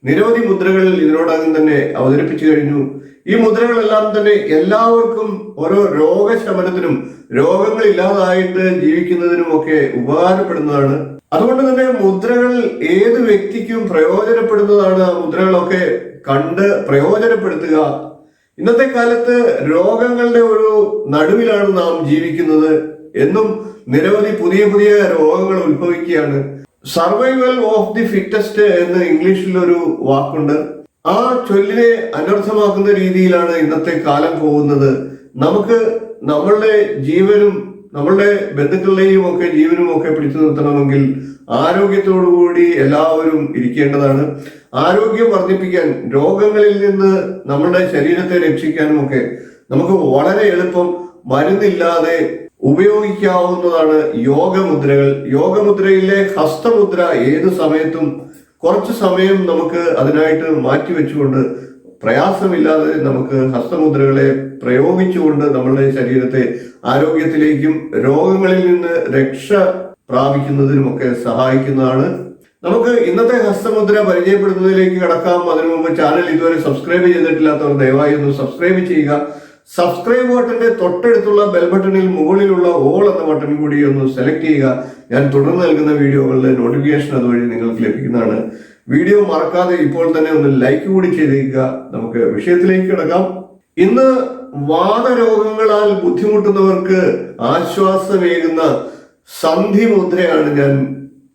നിരവധി മുദ്രകൾ ഇതിനോടകം തന്നെ അവതരിപ്പിച്ചു കഴിഞ്ഞു. ഈ മുദ്രകളെല്ലാം തന്നെ എല്ലാവർക്കും ഓരോ രോഗശമനത്തിനും രോഗങ്ങൾ ഇല്ലാതായിട്ട് ജീവിക്കുന്നതിനും ഒക്കെ ഉപകാരപ്പെടുന്നതാണ്. അതുകൊണ്ട് തന്നെ മുദ്രകൾ ഏത് വ്യക്തിക്കും പ്രയോജനപ്പെടുന്നതാണ്. മുദ്രകളൊക്കെ കണ്ട് പ്രയോജനപ്പെടുത്തുക. ഇന്നത്തെ കാലത്ത് രോഗങ്ങളുടെ ഒരു നടുവിലാണ് നാം ജീവിക്കുന്നത്. എന്നും നിരവധി പുതിയ പുതിയ രോഗങ്ങൾ ഉത്ഭവിക്കുകയാണ്. സർവൈവൽ ഓഫ് ദി ഫിറ്റസ്റ്റ് എന്ന് ഇംഗ്ലീഷിൽ ഒരു വാക്കുണ്ട്. ആ ചൊല്ലിനെ അനർത്ഥമാക്കുന്ന രീതിയിലാണ് ഇന്നത്തെ കാലം പോകുന്നത്. നമുക്ക് നമ്മളുടെ ജീവനും നമ്മളുടെ ബന്ധുക്കളുടെയും ഒക്കെ ജീവനും ഒക്കെ പിടിച്ചു നിർത്തണമെങ്കിൽ ആരോഗ്യത്തോടുകൂടി എല്ലാവരും ഇരിക്കേണ്ടതാണ്. ആരോഗ്യം വർദ്ധിപ്പിക്കാൻ, രോഗങ്ങളിൽ നിന്ന് നമ്മുടെ ശരീരത്തെ രക്ഷിക്കാനും ഒക്കെ നമുക്ക് വളരെ എളുപ്പം മരുന്നില്ലാതെ ഉപയോഗിക്കാവുന്നതാണ് യോഗമുദ്രകൾ. യോഗമുദ്രയിലെ ഹസ്തമുദ്ര ഏത് സമയത്തും കുറച്ച് സമയം നമുക്ക് അതിനായിട്ട് മാറ്റിവെച്ചുകൊണ്ട് പ്രയാസമില്ലാതെ നമുക്ക് ഹസ്തമുദ്രകളെ പ്രയോഗിച്ചുകൊണ്ട് നമ്മളുടെ ശരീരത്തെ ആരോഗ്യത്തിലേക്കും രോഗങ്ങളിൽ നിന്ന് രക്ഷ പ്രാപിക്കുന്നതിനുമൊക്കെ സഹായിക്കുന്നതാണ്. നമുക്ക് ഇന്നത്തെ ഹസ്തമുദ്ര പരിചയപ്പെടുന്നതിലേക്ക് കടക്കാം. അതിനു മുമ്പ് ചാനൽ ഇതുവരെ സബ്സ്ക്രൈബ് ചെയ്തിട്ടില്ലാത്തവർ ദയവായി ഒന്ന് സബ്സ്ക്രൈബ് ചെയ്യുക. സബ്സ്ക്രൈബ് ബട്ടന്റെ തൊട്ടടുത്തുള്ള ബെൽ ബട്ടണിൽ മുകളിലുള്ള ഓൾ എന്ന ബട്ടൺ കൂടി ഒന്ന് സെലക്ട് ചെയ്യുക. ഞാൻ തുടർന്ന് നൽകുന്ന വീഡിയോകളുടെ നോട്ടിഫിക്കേഷൻ അതുവഴി നിങ്ങൾക്ക് ലഭിക്കുന്നതാണ്. വീഡിയോ മറക്കാതെ ഇപ്പോൾ തന്നെ ഒന്ന് ലൈക്ക് കൂടി ചെയ്തേക്കുക. നമുക്ക് വിഷയത്തിലേക്ക് കിടക്കാം. ഇന്ന് വാതരോഗങ്ങളാൽ ബുദ്ധിമുട്ടുന്നവർക്ക് ആശ്വാസമേകുന്ന സന്ധി മുദ്രയാണ് ഞാൻ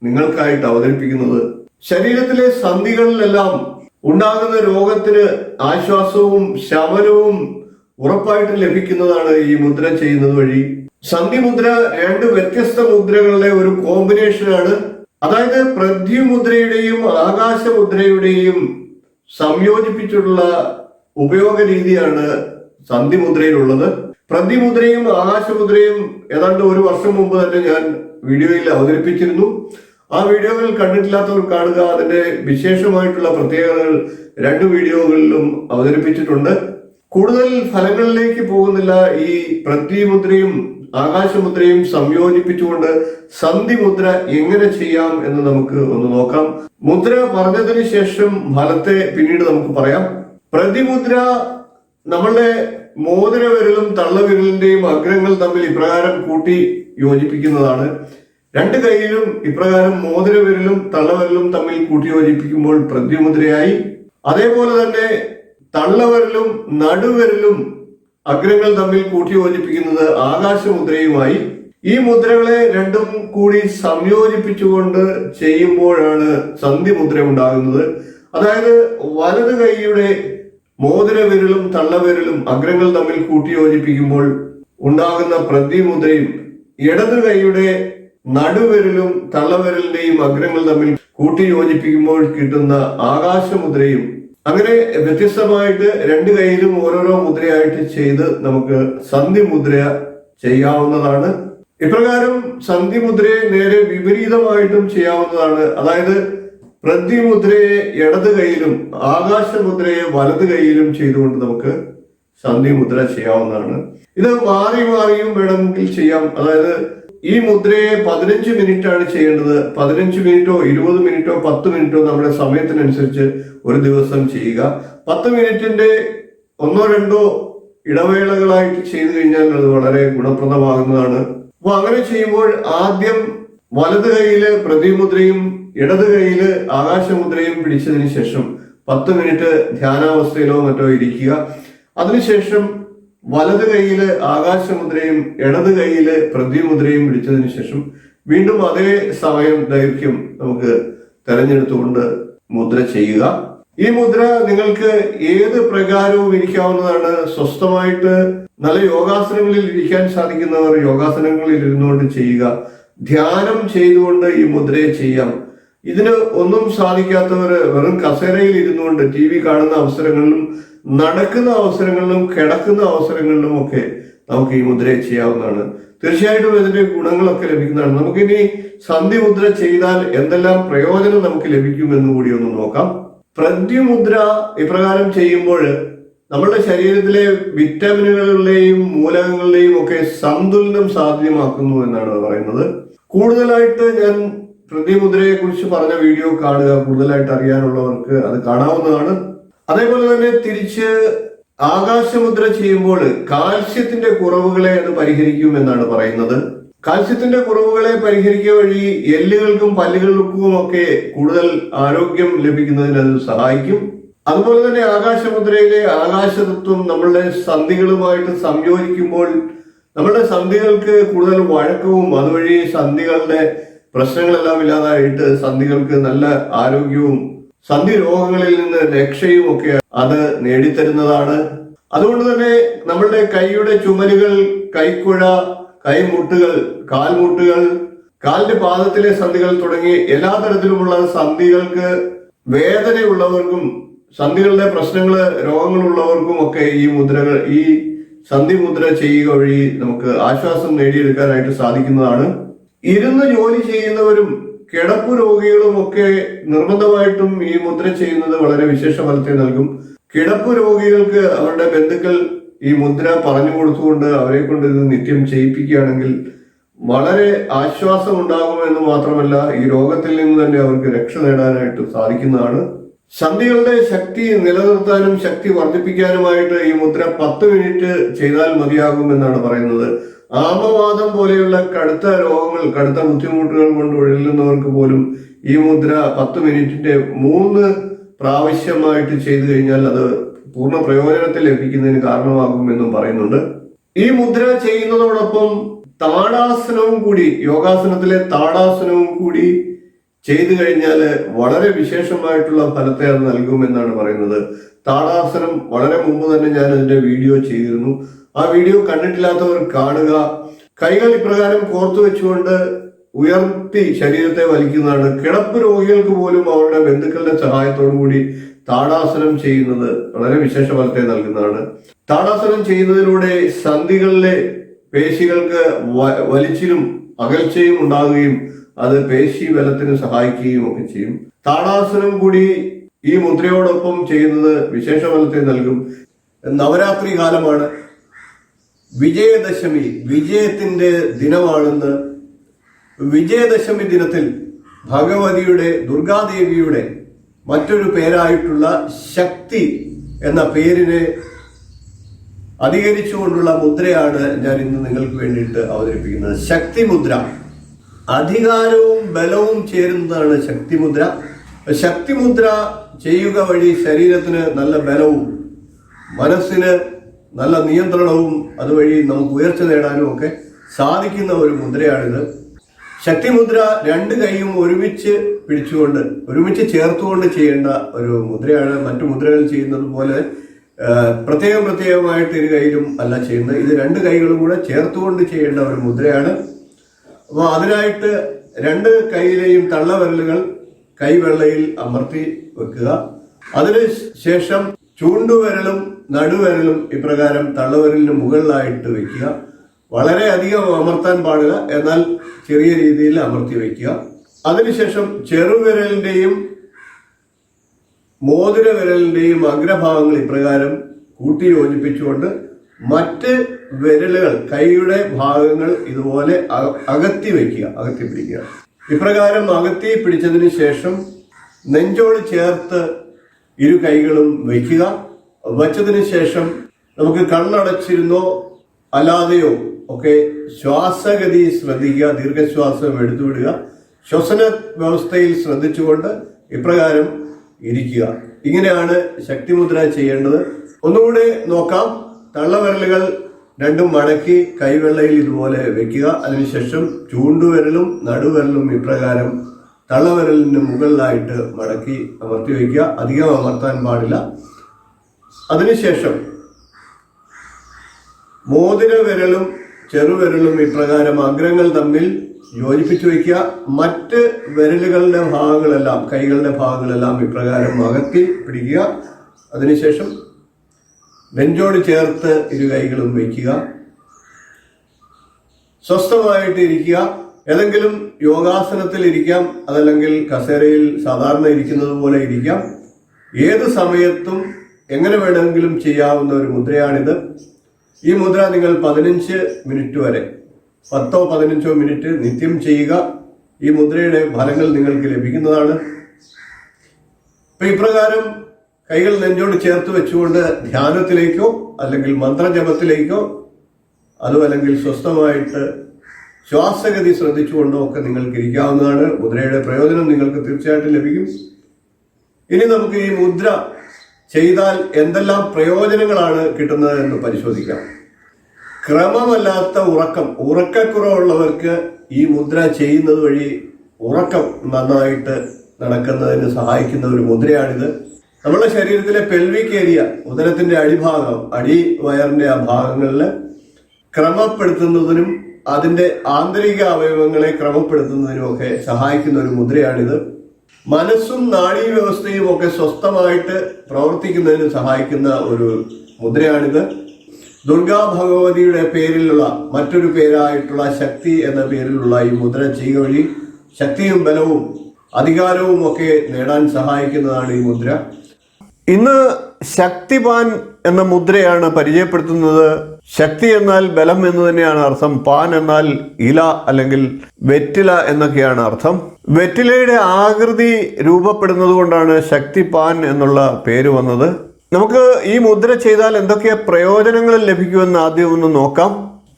നിങ്ങൾക്കായിട്ട് അവതരിപ്പിക്കുന്നത്. ശരീരത്തിലെ സന്ധികളിലെല്ലാം ഉണ്ടാകുന്ന രോഗത്തിന് ആശ്വാസവും ശമനവും ഉറപ്പായിട്ട് ലഭിക്കുന്നതാണ് ഈ മുദ്ര ചെയ്യുന്നത് വഴി. സന്ധി മുദ്ര രണ്ട് വ്യത്യസ്ത മുദ്രകളുടെ ഒരു കോമ്പിനേഷനാണ്. അതായത് പൃഥ്വിമുദ്രയുടെയും ആകാശമുദ്രയുടെയും സംയോജിപ്പിച്ചിട്ടുള്ള ഉപയോഗ രീതിയാണ് സന്ധി മുദ്രയിലുള്ളത്. പൃഥ്വിമുദ്രയും ആകാശമുദ്രയും ഏതാണ്ട് ഒരു വർഷം മുമ്പ് തന്നെ ഞാൻ വീഡിയോയിൽ അവതരിപ്പിച്ചിരുന്നു. ആ വീഡിയോകൾ കണ്ടിട്ടില്ലാത്തവർ കാണുക. അതിന്റെ വിശേഷമായിട്ടുള്ള പ്രത്യേകതകൾ രണ്ട് വീഡിയോകളിലും അവതരിപ്പിച്ചിട്ടുണ്ട്. കൂടുതൽ ഫലങ്ങളിലേക്ക് പോകുന്നില്ല. ഈ പൃഥ്വിമുദ്രയും ആകാശമുദ്രയും സംയോജിപ്പിച്ചുകൊണ്ട് സന്ധി മുദ്ര എങ്ങനെ ചെയ്യാം എന്ന് നമുക്ക് ഒന്ന് നോക്കാം. മുദ്ര പറഞ്ഞതിന് ശേഷം ഫലത്തെ പിന്നീട് നമുക്ക് പറയാം. പൃഥ്വിമുദ്ര നമ്മളുടെ മോതിരവിരലും തള്ളവിരലിന്റെയും അഗ്രങ്ങൾ തമ്മിൽ ഇപ്രകാരം കൂട്ടി യോജിപ്പിക്കുന്നതാണ്. രണ്ട് കൈയിലും ഇപ്രകാരം മോതിരവിരലും തള്ളവിരലും തമ്മിൽ കൂട്ടി യോജിപ്പിക്കുമ്പോൾ പൃഥ്വിമുദ്രയായി. അതേപോലെ തന്നെ തള്ളവിരലും നടുവിരലും അഗ്രങ്ങൾ തമ്മിൽ കൂട്ടി യോജിപ്പിക്കുന്നത് ആകാശമുദ്രയുമായി. ഈ മുദ്രകളെ രണ്ടും കൂടി സംയോജിപ്പിച്ചുകൊണ്ട് ചെയ്യുമ്പോഴാണ് സന്ധി മുദ്ര ഉണ്ടാകുന്നത്. അതായത് വലത് കൈയുടെ മോതിരവിരലും തള്ളവിരലും അഗ്രങ്ങൾ തമ്മിൽ കൂട്ടി യോജിപ്പിക്കുമ്പോൾ ഉണ്ടാകുന്ന പൃഥ്വിമുദ്രയും ഇടത് കൈയുടെ നടുവിരലും തള്ളവിരലിന്റെയും അഗ്രങ്ങൾ തമ്മിൽ കൂട്ടി യോജിപ്പിക്കുമ്പോൾ കിട്ടുന്ന ആകാശമുദ്രയും. അങ്ങനെ വ്യത്യസ്തമായിട്ട് രണ്ട് കൈയിലും ഓരോരോ മുദ്രയായിട്ട് ചെയ്ത് നമുക്ക് സന്ധി മുദ്ര ചെയ്യാവുന്നതാണ്. ഇപ്രകാരം സന്ധി മുദ്രയെ നേരെ വിപരീതമായിട്ടും ചെയ്യാവുന്നതാണ്. അതായത് പൃഥ്വിമുദ്രയെ ഇടത് കൈയിലും ആകാശമുദ്രയെ വലത് കൈയിലും ചെയ്തുകൊണ്ട് നമുക്ക് സന്ധി മുദ്ര ചെയ്യാവുന്നതാണ്. ഇത് മാറി മാറിയും വേണമെങ്കിൽ ചെയ്യാം. അതായത് ഈ മുദ്രയെ 15 മിനിറ്റ് ആണ് ചെയ്യേണ്ടത്. 15 മിനിറ്റോ 20 മിനിറ്റോ 10 മിനിറ്റോ നമ്മുടെ സമയത്തിനനുസരിച്ച് ഒരു ദിവസം ചെയ്യുക. 10 മിനിറ്റിന്റെ 1-2 ഇടവേളകളായിട്ട് ചെയ്തു കഴിഞ്ഞാൽ അത് വളരെ ഗുണപ്രദമാകുന്നതാണ്. അപ്പൊ അങ്ങനെ ചെയ്യുമ്പോൾ ആദ്യം വലത് കൈയില് പൃഥ്വിമുദ്രയും ഇടത് കൈയില് ആകാശമുദ്രയും പിടിച്ചതിന് ശേഷം 10 മിനിറ്റ് ധ്യാനാവസ്ഥയിലോ മറ്റോ ഇരിക്കുക. അതിനുശേഷം വലത് കൈയില് ആകാശമുദ്രയും ഇടത് കൈയില് പൃഥ്വിമുദ്രയും പിടിച്ചതിന് ശേഷം വീണ്ടും അതേ സമയം ദൈർഘ്യം നമുക്ക് തെരഞ്ഞെടുത്തുകൊണ്ട് മുദ്ര ചെയ്യുക. ഈ മുദ്ര നിങ്ങൾക്ക് ഏത് പ്രകാരവും ഇരിക്കാവുന്നതാണ്. സ്വസ്ഥമായിട്ട് നല്ല യോഗാസനങ്ങളിൽ ഇരിക്കാൻ സാധിക്കുന്നവർ യോഗാസനങ്ങളിൽ ഇരുന്നുകൊണ്ട് ചെയ്യുക. ധ്യാനം ചെയ്തുകൊണ്ട് ഈ മുദ്രയെ ചെയ്യാം. ഇതിന് ഒന്നും സാധിക്കാത്തവർ വെറും കസേരയിൽ ഇരുന്നുകൊണ്ട് TV കാണുന്ന അവസരങ്ങളിലും നടക്കുന്ന അവസരങ്ങളിലും കിടക്കുന്ന അവസരങ്ങളിലും ഒക്കെ നമുക്ക് ഈ മുദ്രയെ ചെയ്യാവുന്നതാണ്. തീർച്ചയായിട്ടും ഇതിന്റെ ഗുണങ്ങളൊക്കെ ലഭിക്കുന്നതാണ്. നമുക്കിനി സന്ധി മുദ്ര ചെയ്താൽ എന്തെല്ലാം പ്രയോജനം നമുക്ക് ലഭിക്കുമെന്ന് കൂടി ഒന്ന് നോക്കാം. പൃഥ്വിമുദ്ര ഇപ്രകാരം ചെയ്യുമ്പോൾ നമ്മുടെ ശരീരത്തിലെ വിറ്റാമിനുകളുടെയും മൂലകങ്ങളുടെയും ഒക്കെ സന്തുലനം സാധ്യമാക്കുന്നു എന്നാണ് പറയുന്നത്. കൂടുതലായിട്ട് ഞാൻ പൃഥ്വിമുദ്രയെ കുറിച്ച് പറഞ്ഞ വീഡിയോ കാണുക. കൂടുതലായിട്ട് അറിയാനുള്ളവർക്ക് അത് കാണാവുന്നതാണ്. അതേപോലെ തന്നെ തിരിച്ച് ആകാശമുദ്ര ചെയ്യുമ്പോൾ കാൽസ്യത്തിന്റെ കുറവുകളെ അത് പരിഹരിക്കും എന്നാണ് പറയുന്നത്. കാൽസ്യത്തിന്റെ കുറവുകളെ പരിഹരിക്കുക വഴി എല്ലുകൾക്കും പല്ലുകൾക്കും ഒക്കെ കൂടുതൽ ആരോഗ്യം ലഭിക്കുന്നതിന് അത് സഹായിക്കും. അതുപോലെ തന്നെ ആകാശമുദ്രയിലെ ആകാശതത്വം നമ്മളുടെ സന്ധികളുമായിട്ട് സംയോജിക്കുമ്പോൾ നമ്മുടെ സന്ധികൾക്ക് കൂടുതൽ വഴക്കവും അതുവഴി സന്ധികളുടെ പ്രശ്നങ്ങളെല്ലാം ഇല്ലാതായിട്ട് സന്ധികൾക്ക് നല്ല ആരോഗ്യവും സന്ധി രോഗങ്ങളിൽ നിന്ന് രക്ഷയും ഒക്കെ അത് നേടിത്തരുന്നതാണ്. അതുകൊണ്ട് തന്നെ നമ്മളുടെ കൈയുടെ ചുമലുകൾ, കൈക്കുഴ, കൈമുട്ടുകൾ, കാൽമുട്ടുകൾ, കാലിന്റെ പാദത്തിലെ സന്ധികൾ തുടങ്ങി എല്ലാ തരത്തിലുമുള്ള സന്ധികൾക്ക് വേദനയുള്ളവർക്കും സന്ധികളുടെ പ്രശ്നങ്ങള് രോഗങ്ങളുള്ളവർക്കും ഒക്കെ ഈ സന്ധി മുദ്ര ചെയ്യുക വഴി നമുക്ക് ആശ്വാസം നേടിയെടുക്കാനായിട്ട് സാധിക്കുന്നതാണ്. ഇരുന്ന് ജോലി ചെയ്യുന്നവരും കിടപ്പു രോഗികളും ഒക്കെ നിർബന്ധമായിട്ടും ഈ മുദ്ര ചെയ്യുന്നത് വളരെ വിശേഷ ഫലത്തെ നൽകും. കിടപ്പു രോഗികൾക്ക് അവരുടെ ബന്ധുക്കൾ ഈ മുദ്ര പറഞ്ഞു കൊടുത്തുകൊണ്ട് അവരെ കൊണ്ട് ഇത് നിത്യം ചെയ്യിപ്പിക്കുകയാണെങ്കിൽ വളരെ ആശ്വാസം ഉണ്ടാകുമെന്ന് മാത്രമല്ല ഈ രോഗത്തിൽ നിന്ന് തന്നെ അവർക്ക് രക്ഷ നേടാനായിട്ട് സാധിക്കുന്നതാണ്. സന്ധികളുടെ ശക്തി നിലനിർത്താനും ശക്തി വർദ്ധിപ്പിക്കാനുമായിട്ട് ഈ മുദ്ര 10 മിനിറ്റ് ചെയ്താൽ മതിയാകുമെന്നാണ് പറയുന്നത്. ആമവാദം പോലെയുള്ള കടുത്ത രോഗങ്ങൾ, കടുത്ത ബുദ്ധിമുട്ടുകൾ കൊണ്ട് ഉഴലുന്നവർക്ക് പോലും ഈ മുദ്ര 10 മിനിറ്റിന്റെ 3 പ്രാവശ്യമായിട്ട് ചെയ്തു കഴിഞ്ഞാൽ അത് പൂർണ്ണ പ്രയോജനത്തിൽ ലഭിക്കുന്നതിന് കാരണമാകുമെന്നും പറയുന്നുണ്ട്. ഈ മുദ്ര ചെയ്യുന്നതോടൊപ്പം താടാസനവും കൂടി, യോഗാസനത്തിലെ താടാസനവും കൂടി ചെയ്തു കഴിഞ്ഞാൽ വളരെ വിശേഷമായിട്ടുള്ള ഫലത്തെ അത് നൽകുമെന്നാണ് പറയുന്നത്. താടാസനം വളരെ മുമ്പ് തന്നെ ഞാൻ അതിന്റെ വീഡിയോ ചെയ്തിരുന്നു. ആ വീഡിയോ കണ്ടിട്ടില്ലാത്തവർ കാണുക. കൈകൾ ഇപ്രകാരം കോർത്തു വെച്ചുകൊണ്ട് ഉയർത്തി ശരീരത്തെ വലിക്കുന്നതാണ്. കിടപ്പ് രോഗികൾക്ക് പോലും അവരുടെ ബന്ധുക്കളുടെ സഹായത്തോടു കൂടി താടാസനം ചെയ്യുന്നത് വളരെ വിശേഷ ഫലത്തെ നൽകുന്നതാണ്. താടാസനം ചെയ്യുന്നതിലൂടെ സന്ധികളിലെ പേശികൾക്ക് വലിച്ചിലും അകൽച്ചയും ഉണ്ടാകുകയും അത് പേശി ബലത്തിന് സഹായിക്കുകയും ഒക്കെ ചെയ്യും. താടാസനം കൂടി ഈ മുദ്രയോടൊപ്പം ചെയ്യുന്നത് വിശേഷ ഫലത്തെ നൽകും. നവരാത്രി കാലമാണ്, വിജയദശമി, വിജയത്തിന്റെ ദിനമാണെന്ന്. വിജയദശമി ദിനത്തിൽ ഭഗവതിയുടെ, ദുർഗാദേവിയുടെ മറ്റൊരു പേരായിട്ടുള്ള ശക്തി എന്ന പേരിനെ അധികരിച്ചുകൊണ്ടുള്ള മുദ്രയാണ് ഞാൻ ഇന്ന് നിങ്ങൾക്ക് വേണ്ടിയിട്ട് അവതരിപ്പിക്കുന്നത്. ശക്തി മുദ്ര. അധികാരവും ബലവും ചേരുന്നതാണ് ശക്തി മുദ്ര. ശക്തി മുദ്ര ചെയ്യുക വഴി ശരീരത്തിന് നല്ല ബലവും മനസ്സിന് നല്ല നിയന്ത്രണവും അതുവഴി നമുക്ക് ഉയർച്ച നേടാനും ഒക്കെ സാധിക്കുന്ന ഒരു മുദ്രയാണിത്. ശക്തിമുദ്ര 2 കൈയും ഒരുമിച്ച് പിടിച്ചുകൊണ്ട്, ഒരുമിച്ച് ചേർത്തുകൊണ്ട് ചെയ്യേണ്ട ഒരു മുദ്രയാണ്. മറ്റു മുദ്രകൾ ചെയ്യുന്നത് പോലെ പ്രത്യേകമായിട്ട് 1 കൈയിലും അല്ല ചെയ്യുന്നത്. ഇത് 2 കൈകളും കൂടെ ചേർത്തുകൊണ്ട് ചെയ്യേണ്ട ഒരു മുദ്രയാണ്. അപ്പോൾ അതിനായിട്ട് 2 കൈയിലെയും തള്ളവിരലുകൾ കൈവെള്ളയിൽ അമർത്തി വെക്കുക. അതിന് ശേഷം ചൂണ്ടുവിരലും നടുവിരലും ഇപ്രകാരം തള്ളവിരലിന് മുകളിലായിട്ട് വെക്കുക. വളരെ അധികം അമർത്താൻ പാടില്ല, എന്നാൽ ചെറിയ രീതിയിൽ അമർത്തി വെക്കുക. അതിനുശേഷം ചെറുവിരലിന്റെയും മോതിര വിരലിന്റെയും അഗ്രഭാഗങ്ങൾ ഇപ്രകാരം കൂട്ടി യോജിപ്പിച്ചുകൊണ്ട് മറ്റ് വിരലുകൾ, കൈയുടെ ഭാഗങ്ങൾ ഇതുപോലെ അകത്തി വയ്ക്കുക, അകത്തി പിടിക്കുക. ഇപ്രകാരം അകത്തി പിടിച്ചതിന് ശേഷം നെഞ്ചോട് ചേർത്ത് 2 കൈകളും വയ്ക്കുക. വച്ചതിന് ശേഷം നമുക്ക് കണ്ണടച്ചിരുന്നോ അല്ലാതെയോ ഒക്കെ ശ്വാസഗതി ശ്രദ്ധിക്കുക, ദീർഘശ്വാസം എടുത്തുവിടുക. ശ്വസന വ്യവസ്ഥയിൽ ശ്രദ്ധിച്ചുകൊണ്ട് ഇപ്രകാരം ഇരിക്കുക. ഇങ്ങനെയാണ് ശക്തിമുദ്ര ചെയ്യേണ്ടത്. ഒന്നുകൂടെ നോക്കാം. തള്ളവിരലുകൾ 2 മടക്കി കൈവെള്ളയിൽ ഇതുപോലെ വെക്കുക. അതിനുശേഷം ചൂണ്ടുവിരലും നടുവിരലും ഇപ്രകാരം തള്ളവിരലിന് മുകളിലായിട്ട് മടക്കി അമർത്തി വയ്ക്കുക. അധികം അമർത്താൻ പാടില്ല. അതിനുശേഷം മോതിര വിരലും ചെറുവിരലും ഇപ്രകാരം അഗ്രങ്ങൾ തമ്മിൽ യോജിപ്പിച്ചു വയ്ക്കുക. മറ്റ് വിരലുകളുടെ ഭാഗങ്ങളെല്ലാം, കൈകളുടെ ഭാഗങ്ങളെല്ലാം ഇപ്രകാരം അകത്തി പിടിക്കുക. അതിനുശേഷം നെഞ്ചോട് ചേർത്ത് 2 കൈകളും വയ്ക്കുക. സ്വസ്ഥമായിട്ട് ഇരിക്കുക. ഏതെങ്കിലും യോഗാസനത്തിൽ ഇരിക്കാം, അതല്ലെങ്കിൽ കസേരയിൽ സാധാരണ ഇരിക്കുന്നത് പോലെ ഇരിക്കാം. ഏത് സമയത്തും എങ്ങനെ വേണമെങ്കിലും ചെയ്യാവുന്ന ഒരു മുദ്രയാണിത്. ഈ മുദ്ര നിങ്ങൾ 15 മിനിറ്റ് വരെ, 10-15 മിനിറ്റ് നിത്യം ചെയ്യുക. ഈ മുദ്രയുടെ ഫലങ്ങൾ നിങ്ങൾക്ക് ലഭിക്കുന്നതാണ്. ഇപ്പൊ ഇപ്രകാരം കൈകൾ നെഞ്ചോട് ചേർത്ത് വെച്ചുകൊണ്ട് ധ്യാനത്തിലേക്കോ അല്ലെങ്കിൽ മന്ത്രജപത്തിലേക്കോ അതും അല്ലെങ്കിൽ സ്വസ്ഥമായിട്ട് ശ്വാസഗതി ശ്രദ്ധിച്ചുകൊണ്ടോ ഒക്കെ നിങ്ങൾക്ക് ഇരിക്കാവുന്നതാണ്. മുദ്രയുടെ പ്രയോജനം നിങ്ങൾക്ക് തീർച്ചയായിട്ടും ലഭിക്കും. ഇനി നമുക്ക് ഈ മുദ്ര ചെയ്താൽ എന്തെല്ലാം പ്രയോജനങ്ങളാണ് കിട്ടുന്നത് എന്ന് പരിശോധിക്കാം. ക്രമമല്ലാത്ത ഉറക്കക്കുറവുള്ളവർക്ക് ഈ മുദ്ര ചെയ്യുന്നത് വഴി ഉറക്കം നന്നായിട്ട് നടക്കുന്നതിന് സഹായിക്കുന്ന ഒരു മുദ്രയാണിത്. നമ്മുടെ ശരീരത്തിലെ പെൽവിക് ഏരിയ, ഉദരത്തിന്റെ അടിഭാഗം, അടിവയറിന്റെ ആ ഭാഗങ്ങളിൽ ക്രമപ്പെടുത്തുന്നതിനും അതിന്റെ ആന്തരിക അവയവങ്ങളെ ക്രമപ്പെടുത്തുന്നതിനും ഒക്കെ സഹായിക്കുന്ന ഒരു മുദ്രയാണിത്. മനസ്സും നാഡീവ്യവസ്ഥയും ഒക്കെ സ്വസ്ഥമായിട്ട് പ്രവർത്തിക്കുന്നതിന് സഹായിക്കുന്ന ഒരു മുദ്രയാണിത്. ദുർഗാ ഭഗവതിയുടെ പേരിലുള്ള മറ്റൊരു പേരായിട്ടുള്ള ശക്തി എന്ന പേരിലുള്ള ഈ മുദ്ര ചെയ്യുക വഴി ശക്തിയും ബലവും അധികാരവും ഒക്കെ നേടാൻ സഹായിക്കുന്നതാണ് ഈ മുദ്ര. ഇന്ന് ശക്തിപാൻ എന്ന മുദ്രയാണ് പരിചയപ്പെടുത്തുന്നത്. ശക്തി എന്നാൽ ബലം എന്ന് തന്നെയാണ് അർത്ഥം. പാൻ എന്നാൽ ഇല അല്ലെങ്കിൽ വെറ്റില എന്നൊക്കെയാണ് അർത്ഥം. വെറ്റിലയുടെ ആകൃതി രൂപപ്പെടുന്നത് കൊണ്ടാണ് ശക്തിപാൻ എന്നുള്ള പേര് വന്നത്. നമുക്ക് ഈ മുദ്ര ചെയ്താൽ എന്തൊക്കെ പ്രയോജനങ്ങൾ ലഭിക്കുമെന്ന് ആദ്യം ഒന്ന് നോക്കാം.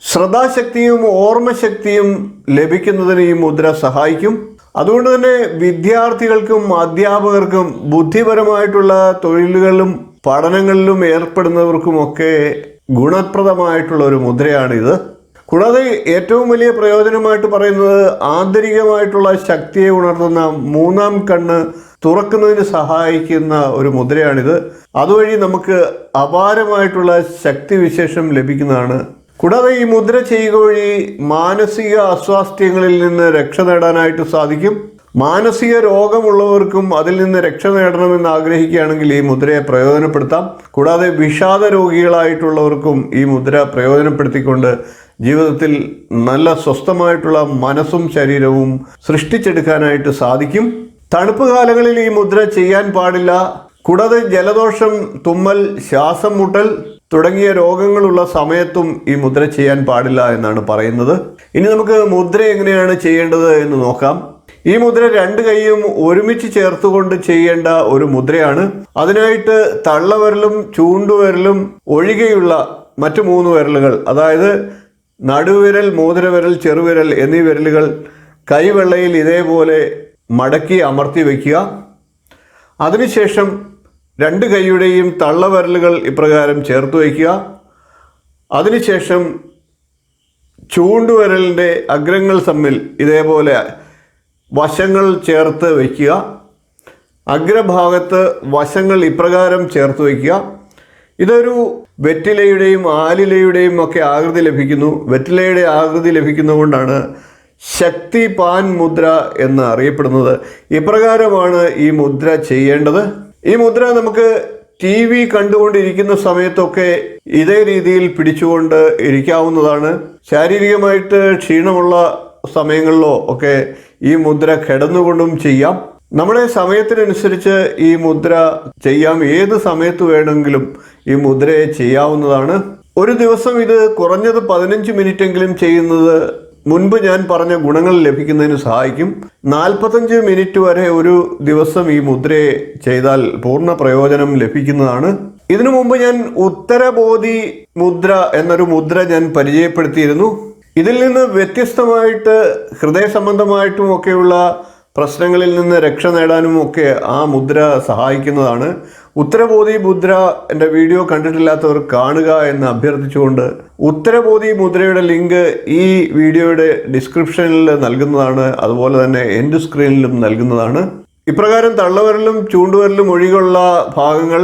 ശ്രദ്ധാശക്തിയും ഓർമ്മശക്തിയും ലഭിക്കുന്നതിന് ഈ മുദ്ര സഹായിക്കും. അതുകൊണ്ട് തന്നെ വിദ്യാർത്ഥികൾക്കും അധ്യാപകർക്കും ബുദ്ധിപരമായിട്ടുള്ള തൊഴിലുകളിലും പഠനങ്ങളിലും ഏർപ്പെടുന്നവർക്കുമൊക്കെ ഗുണപ്രദമായിട്ടുള്ള ഒരു മുദ്രയാണിത്. കൂടാതെ ഏറ്റവും വലിയ പ്രയോജനമായിട്ട് പറയുന്നത് ആന്തരികമായിട്ടുള്ള ശക്തിയെ ഉണർത്തുന്ന മൂന്നാം കണ്ണ് തുറക്കുന്നതിന് സഹായിക്കുന്ന ഒരു മുദ്രയാണിത്. അതുവഴി നമുക്ക് അപാരമായിട്ടുള്ള ശക്തിവിശേഷം ലഭിക്കുന്നതാണ്. കൂടാതെ ഈ മുദ്ര ചെയ്യുക വഴി മാനസിക അസ്വാസ്ഥ്യങ്ങളിൽ നിന്ന് രക്ഷ നേടാനായിട്ട് സാധിക്കും. മാനസിക രോഗമുള്ളവർക്കും അതിൽ നിന്ന് രക്ഷ നേടണമെന്ന് ആഗ്രഹിക്കുകയാണെങ്കിൽ ഈ മുദ്രയെ പ്രയോജനപ്പെടുത്താം. കൂടാതെ വിഷാദ രോഗികളായിട്ടുള്ളവർക്കും ഈ മുദ്ര പ്രയോജനപ്പെടുത്തിക്കൊണ്ട് ജീവിതത്തിൽ നല്ല സ്വസ്ഥമായിട്ടുള്ള മനസ്സും ശരീരവും സൃഷ്ടിച്ചെടുക്കാനായിട്ട് സാധിക്കും. തണുപ്പ് കാലങ്ങളിൽ ഈ മുദ്ര ചെയ്യാൻ പാടില്ല. കൂടാതെ ജലദോഷം, തുമ്മൽ, ശ്വാസം മുട്ടൽ തുടങ്ങിയ രോഗങ്ങളുള്ള സമയത്തും ഈ മുദ്ര ചെയ്യാൻ പാടില്ല എന്നാണ് പറയുന്നത്. ഇനി നമുക്ക് മുദ്ര എങ്ങനെയാണ് ചെയ്യേണ്ടത് എന്ന് നോക്കാം. ഈ മുദ്ര രണ്ട് കൈയും ഒരുമിച്ച് ചേർത്തുകൊണ്ട് ചെയ്യേണ്ട ഒരു മുദ്രയാണ്. അതിനായിട്ട് തള്ളവിരലും ചൂണ്ടുവിരലും ഒഴികെയുള്ള മറ്റു 3 വിരലുകൾ, അതായത് നടുവിരൽ, മോതിരവിരൽ, ചെറുവിരൽ എന്നീ വിരലുകൾ കൈവെള്ളയിൽ ഇതേപോലെ മടക്കി അമർത്തി വയ്ക്കുക. അതിനുശേഷം 2 കൈയുടെയും തള്ളവിരലുകൾ ഇപ്രകാരം ചേർത്ത് വയ്ക്കുക. അതിനുശേഷം ചൂണ്ടുവിരലിൻ്റെ അഗ്രങ്ങൾ തമ്മിൽ ഇതേപോലെ വശങ്ങൾ ചേർത്ത് വയ്ക്കുക. അഗ്രഭാഗത്ത് വശങ്ങൾ ഇപ്രകാരം ചേർത്ത് വയ്ക്കുക. ഇതൊരു വെറ്റിലയുടെയും ആലിലയുടെയും ഒക്കെ ആകൃതി ലഭിക്കുന്നു. വെറ്റിലയുടെ ആകൃതി ലഭിക്കുന്നതുകൊണ്ടാണ് ശക്തി പാൻ മുദ്ര എന്ന് അറിയപ്പെടുന്നത്. ഇപ്രകാരമാണ് ഈ മുദ്ര ചെയ്യേണ്ടത്. ഈ മുദ്ര നമുക്ക് TV കണ്ടുകൊണ്ടിരിക്കുന്ന സമയത്തൊക്കെ ഇതേ രീതിയിൽ പിടിച്ചുകൊണ്ട് ഇരിക്കാവുന്നതാണ്. ശാരീരികമായിട്ട് ക്ഷീണമുള്ള സമയങ്ങളിലോ ഒക്കെ ഈ മുദ്ര കിടന്നുകൊണ്ടും ചെയ്യാം. നമ്മുടെ സമയത്തിനനുസരിച്ച് ഈ മുദ്ര ചെയ്യാം. ഏത് സമയത്ത് വേണമെങ്കിലും ഈ മുദ്രയെ ചെയ്യാവുന്നതാണ്. ഒരു ദിവസം ഇത് കുറഞ്ഞത് 15 മിനിറ്റെങ്കിലും ചെയ്യുന്നത് മുൻപ് ഞാൻ പറഞ്ഞ ഗുണങ്ങൾ ലഭിക്കുന്നതിന് സഹായിക്കും. 45 മിനിറ്റ് വരെ ഒരു ദിവസം ഈ മുദ്രയെ ചെയ്താൽ പൂർണ്ണ പ്രയോജനം ലഭിക്കുന്നതാണ്. ഇതിനു മുമ്പ് ഞാൻ ഉത്തരബോധി മുദ്ര എന്നൊരു മുദ്ര ഞാൻ പരിചയപ്പെടുത്തിയിരുന്നു. ഇതിൽ നിന്ന് വ്യത്യസ്തമായിട്ട് ഹൃദയ സംബന്ധമായിട്ടും ഒക്കെയുള്ള പ്രശ്നങ്ങളിൽ നിന്ന് രക്ഷ നേടാനും ഒക്കെ ആ മുദ്ര സഹായിക്കുന്നതാണ്. ഉത്തരബോധി മുദ്ര എൻ്റെ വീഡിയോ കണ്ടിട്ടില്ലാത്തവർ കാണുക എന്ന് അഭ്യർത്ഥിച്ചുകൊണ്ട് ഉത്തരബോധി മുദ്രയുടെ ലിങ്ക് ഈ വീഡിയോയുടെ ഡിസ്ക്രിപ്ഷനിൽ നൽകുന്നതാണ്. അതുപോലെ തന്നെ എൻഡ് സ്ക്രീനിലും നൽകുന്നതാണ്. ഇപ്രകാരം തള്ളവിരലും ചൂണ്ടുവിരലും ഒഴികെയുള്ള ഭാഗങ്ങൾ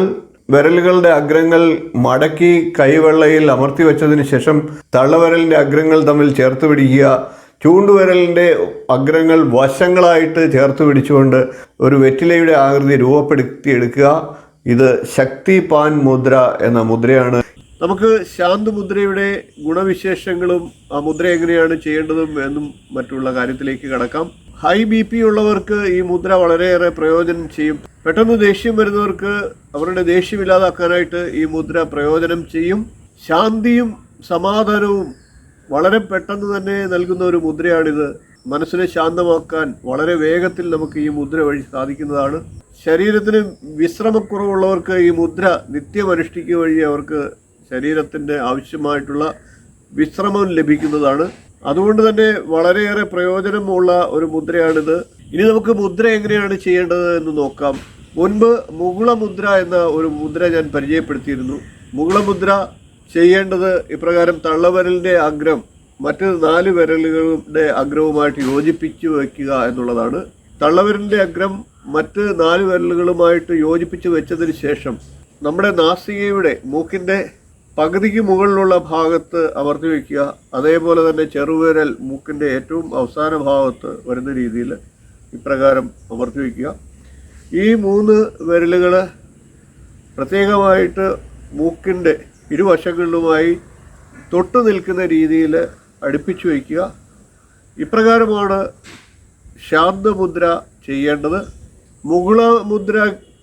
വിരലുകളുടെ അഗ്രങ്ങൾ മടക്കി കൈവെള്ളയിൽ അമർത്തി വെച്ചതിന് ശേഷം തള്ളവിരലിൻ്റെ അഗ്രങ്ങൾ തമ്മിൽ ചേർത്ത് പിടിക്കുക. ചൂണ്ടുവിരലിൻ്റെ അഗ്രങ്ങൾ വശങ്ങളായിട്ട് ചേർത്ത് പിടിച്ചുകൊണ്ട് ഒരു വെറ്റിലയുടെ ആകൃതി രൂപപ്പെടുത്തിയെടുക്കുക. ഇത് ശക്തി പാൻ മുദ്ര എന്ന മുദ്രയാണ്. നമുക്ക് ശാന്ത മുദ്രയുടെ ഗുണവിശേഷങ്ങളും ആ മുദ്ര എങ്ങനെയാണ് ചെയ്യേണ്ടതും എന്നും മറ്റുള്ള കാര്യത്തിലേക്ക് കടക്കാം. ഹൈ BP ഉള്ളവർക്ക് ഈ മുദ്ര വളരെയേറെ പ്രയോജനം ചെയ്യും. പെട്ടെന്ന് ദേഷ്യം വരുന്നവർക്ക് അവരുടെ ദേഷ്യം ഇല്ലാതാക്കാനായിട്ട് ഈ മുദ്ര പ്രയോജനം ചെയ്യും. ശാന്തിയും സമാധാനവും വളരെ പെട്ടെന്ന് തന്നെ നൽകുന്ന ഒരു മുദ്രയാണിത്. മനസ്സിനെ ശാന്തമാക്കാൻ വളരെ വേഗത്തിൽ നമുക്ക് ഈ മുദ്ര വഴി സാധിക്കുന്നതാണ്. ശരീരത്തിന് വിശ്രമക്കുറവുള്ളവർക്ക് ഈ മുദ്ര നിത്യം അനുഷ്ഠിക്കുക വഴി അവർക്ക് ശരീരത്തിൻ്റെ ആവശ്യമായിട്ടുള്ള വിശ്രമം ലഭിക്കുന്നതാണ്. അതുകൊണ്ട് തന്നെ വളരെയേറെ പ്രയോജനമുള്ള ഒരു മുദ്രയാണിത്. ഇനി നമുക്ക് മുദ്ര എങ്ങനെയാണ് ചെയ്യേണ്ടത് എന്ന് നോക്കാം. മുൻപ് മുകുളമുദ്ര എന്ന ഒരു മുദ്ര ഞാൻ പരിചയപ്പെടുത്തിയിരുന്നു. മുകുളമുദ്ര ചെയ്യേണ്ടത് ഇപ്രകാരം തള്ളവിരലിൻ്റെ അഗ്രം മറ്റ് 4 വിരലുകളുടെ അഗ്രവുമായിട്ട് യോജിപ്പിച്ച് വയ്ക്കുക എന്നുള്ളതാണ്. തള്ളവിരലിൻ്റെ അഗ്രം മറ്റ് 4 വിരലുകളുമായിട്ട് യോജിപ്പിച്ച് വെച്ചതിന് ശേഷം നമ്മുടെ നാസികയുടെ മൂക്കിൻ്റെ പകുതിക്ക് മുകളിലുള്ള ഭാഗത്ത് അമർത്തി വയ്ക്കുക. അതേപോലെ തന്നെ ചെറുവിരൽ മൂക്കിൻ്റെ ഏറ്റവും അവസാന ഭാഗത്ത് വരുന്ന രീതിയിൽ ഇപ്രകാരം അമർത്തി വയ്ക്കുക. ഈ 3 വിരലുകൾ പ്രത്യേകമായിട്ട് മൂക്കിൻ്റെ ഇരുവശങ്ങളിലുമായി തൊട്ടു നിൽക്കുന്ന രീതിയിൽ അടുപ്പിച്ചു വയ്ക്കുക. ഇപ്രകാരമാണ് ശാന്തമുദ്ര ചെയ്യേണ്ടത്. മുകുളമുദ്ര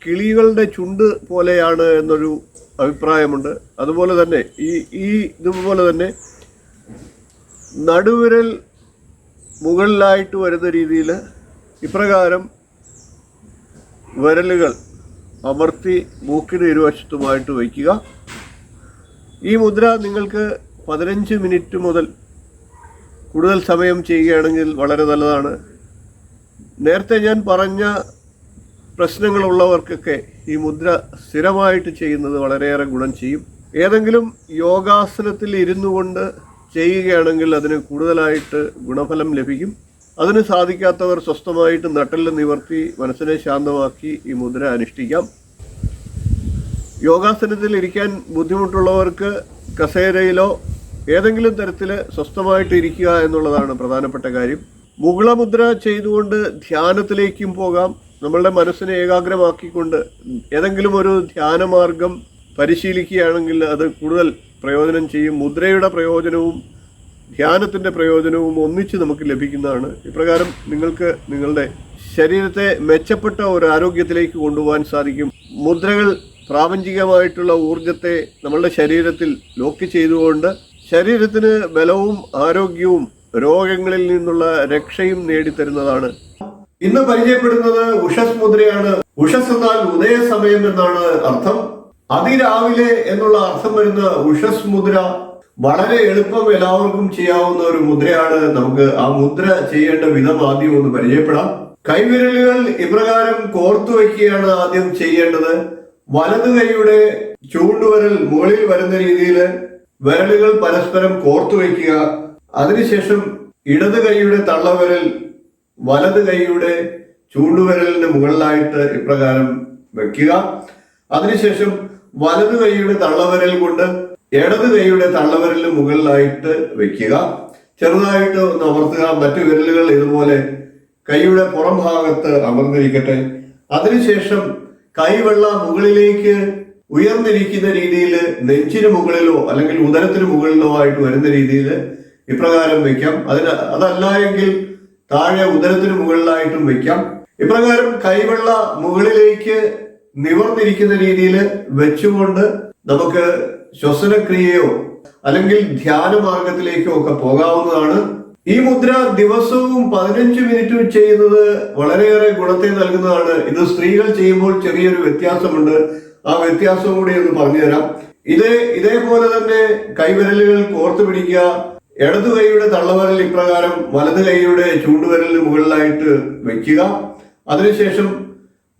കിളികളുടെ ചുണ്ട് പോലെയാണ് എന്നൊരു അഭിപ്രായമുണ്ട്. അതുപോലെ തന്നെ ഇതുപോലെ തന്നെ നടുവിരൽ മുകളിലായിട്ട് വരുന്ന രീതിയിൽ ഇപ്രകാരം വിരലുകൾ അമർത്തി മൂക്കിന് ഇരുവശത്തുമായിട്ട് വയ്ക്കുക. ഈ മുദ്ര നിങ്ങൾക്ക് 15 മിനിറ്റ് മുതൽ കൂടുതൽ സമയം ചെയ്യുകയാണെങ്കിൽ വളരെ നല്ലതാണ്. നേരത്തെ ഞാൻ പറഞ്ഞ പ്രശ്നങ്ങളുള്ളവർക്കൊക്കെ ഈ മുദ്ര സ്ഥിരമായിട്ട് ചെയ്യുന്നത് വളരെയേറെ ഗുണം ചെയ്യും. ഏതെങ്കിലും യോഗാസനത്തിൽ ഇരുന്നു കൊണ്ട് ചെയ്യുകയാണെങ്കിൽ അതിന് കൂടുതലായിട്ട് ഗുണഫലം ലഭിക്കും. അതിന് സാധിക്കാത്തവർ സ്വസ്ഥമായിട്ട് നട്ടെല്ല് നിവർത്തി മനസ്സിനെ ശാന്തമാക്കി ഈ മുദ്ര അനുഷ്ഠിക്കാം. യോഗാസനത്തിൽ ഇരിക്കാൻ ബുദ്ധിമുട്ടുള്ളവർക്ക് കസേരയിലോ ഏതെങ്കിലും തരത്തിൽ സ്വസ്ഥമായിട്ട് ഇരിക്കുക എന്നുള്ളതാണ് പ്രധാനപ്പെട്ട കാര്യം. മുകുളമുദ്ര ചെയ്തുകൊണ്ട് ധ്യാനത്തിലേക്കും പോകാം. നമ്മളുടെ മനസ്സിനെ ഏകാഗ്രമാക്കിക്കൊണ്ട് ഏതെങ്കിലും ഒരു ധ്യാനമാർഗം പരിശീലിക്കുകയാണെങ്കിൽ അത് കൂടുതൽ പ്രയോജനം ചെയ്യും. മുദ്രയുടെ പ്രയോജനവും ധ്യാനത്തിൻ്റെ പ്രയോജനവും ഒന്നിച്ച് നമുക്ക് ലഭിക്കുന്നതാണ്. ഇപ്രകാരം നിങ്ങൾക്ക് നിങ്ങളുടെ ശരീരത്തെ മെച്ചപ്പെട്ട ഒരു ആരോഗ്യത്തിലേക്ക് കൊണ്ടുപോകാൻ സാധിക്കും. മുദ്രകൾ പ്രാപഞ്ചികമായിട്ടുള്ള ഊർജത്തെ നമ്മളുടെ ശരീരത്തിൽ ലോക്ക് ചെയ്തുകൊണ്ട് ശരീരത്തിന് ബലവും ആരോഗ്യവും രോഗങ്ങളിൽ നിന്നുള്ള രക്ഷയും നേടിത്തരുന്നതാണ്. ഇന്ന് പരിചയപ്പെടുന്നത് ഉഷസ് മുദ്രയാണ്. ഉഷസ് എന്നാൽ ഉദയസമയം എന്നാണ് അർത്ഥം. അതിരാവിലെ എന്നുള്ള അർത്ഥം വരുന്ന ഉഷസ് മുദ്ര വളരെ എളുപ്പം എല്ലാവർക്കും ചെയ്യാവുന്ന ഒരു മുദ്രയാണ്. നമുക്ക് ആ മുദ്ര ചെയ്യേണ്ട വിധം ആദ്യം ഒന്ന് പരിചയപ്പെടാം. കൈവിരലുകൾ ഇപ്രകാരം കോർത്തു വയ്ക്കുകയാണ് ആദ്യം ചെയ്യേണ്ടത്. വലതു കൈയുടെ ചൂണ്ടുവിരൽ മുകളിൽ വരുന്ന രീതിയിൽ വിരലുകൾ പരസ്പരം കോർത്തു വയ്ക്കുക. അതിനുശേഷം ഇടത് കൈയുടെ തള്ളവിരൽ വലത് കൈയുടെ ചൂണ്ടുവിരലിന് മുകളിലായിട്ട് ഇപ്രകാരം വെക്കുക. അതിനുശേഷം വലത് കൈയുടെ തള്ളവിരൽ കൊണ്ട് ഇടത് കൈയുടെ തള്ളവിരലിന് മുകളിലായിട്ട് വെക്കുക. ചെറുതായിട്ട് ഒന്ന് അമർത്തുക. മറ്റു വിരലുകൾ ഇതുപോലെ കൈയുടെ പുറം ഭാഗത്ത് അമർന്നിരിക്കട്ടെ. അതിനുശേഷം കൈവെള്ള മുകളിലേക്ക് ഉയർന്നിരിക്കുന്ന രീതിയിൽ നെഞ്ചിന് മുകളിലോ അല്ലെങ്കിൽ ഉദരത്തിന് മുകളിലോ ആയിട്ട് വരുന്ന രീതിയിൽ ഇപ്രകാരം വെക്കാം. അതല്ല എങ്കിൽ താഴെ ഉദരത്തിന് മുകളിലായിട്ടും വെക്കാം. ഇപ്രകാരം കൈവെള്ള മുകളിലേക്ക് നിവർന്നിരിക്കുന്ന രീതിയിൽ വെച്ചുകൊണ്ട് നമുക്ക് ശ്വസനക്രിയയോ അല്ലെങ്കിൽ ധ്യാന മാർഗത്തിലേക്കോ ഒക്കെ പോകാവുന്നതാണ്. ഈ മുദ്ര ദിവസവും 15 മിനിറ്റ് ചെയ്യുന്നത് വളരെയേറെ ഗുണത്തെ നൽകുന്നതാണ്. ഇത് സ്ത്രീകൾ ചെയ്യുമ്പോൾ ചെറിയൊരു വ്യത്യാസമുണ്ട്. ആ വ്യത്യാസം കൂടി ഒന്ന് പറഞ്ഞുതരാം. ഇതേപോലെ തന്നെ കൈവിരലുകൾ കോർത്തു പിടിക്കുക. ഇടതു കൈയുടെ തള്ളവിരൽ ഇപ്രകാരം വലത് കൈയുടെ ചൂണ്ടുവിരലിന് മുകളിലായിട്ട് വെക്കുക. അതിനുശേഷം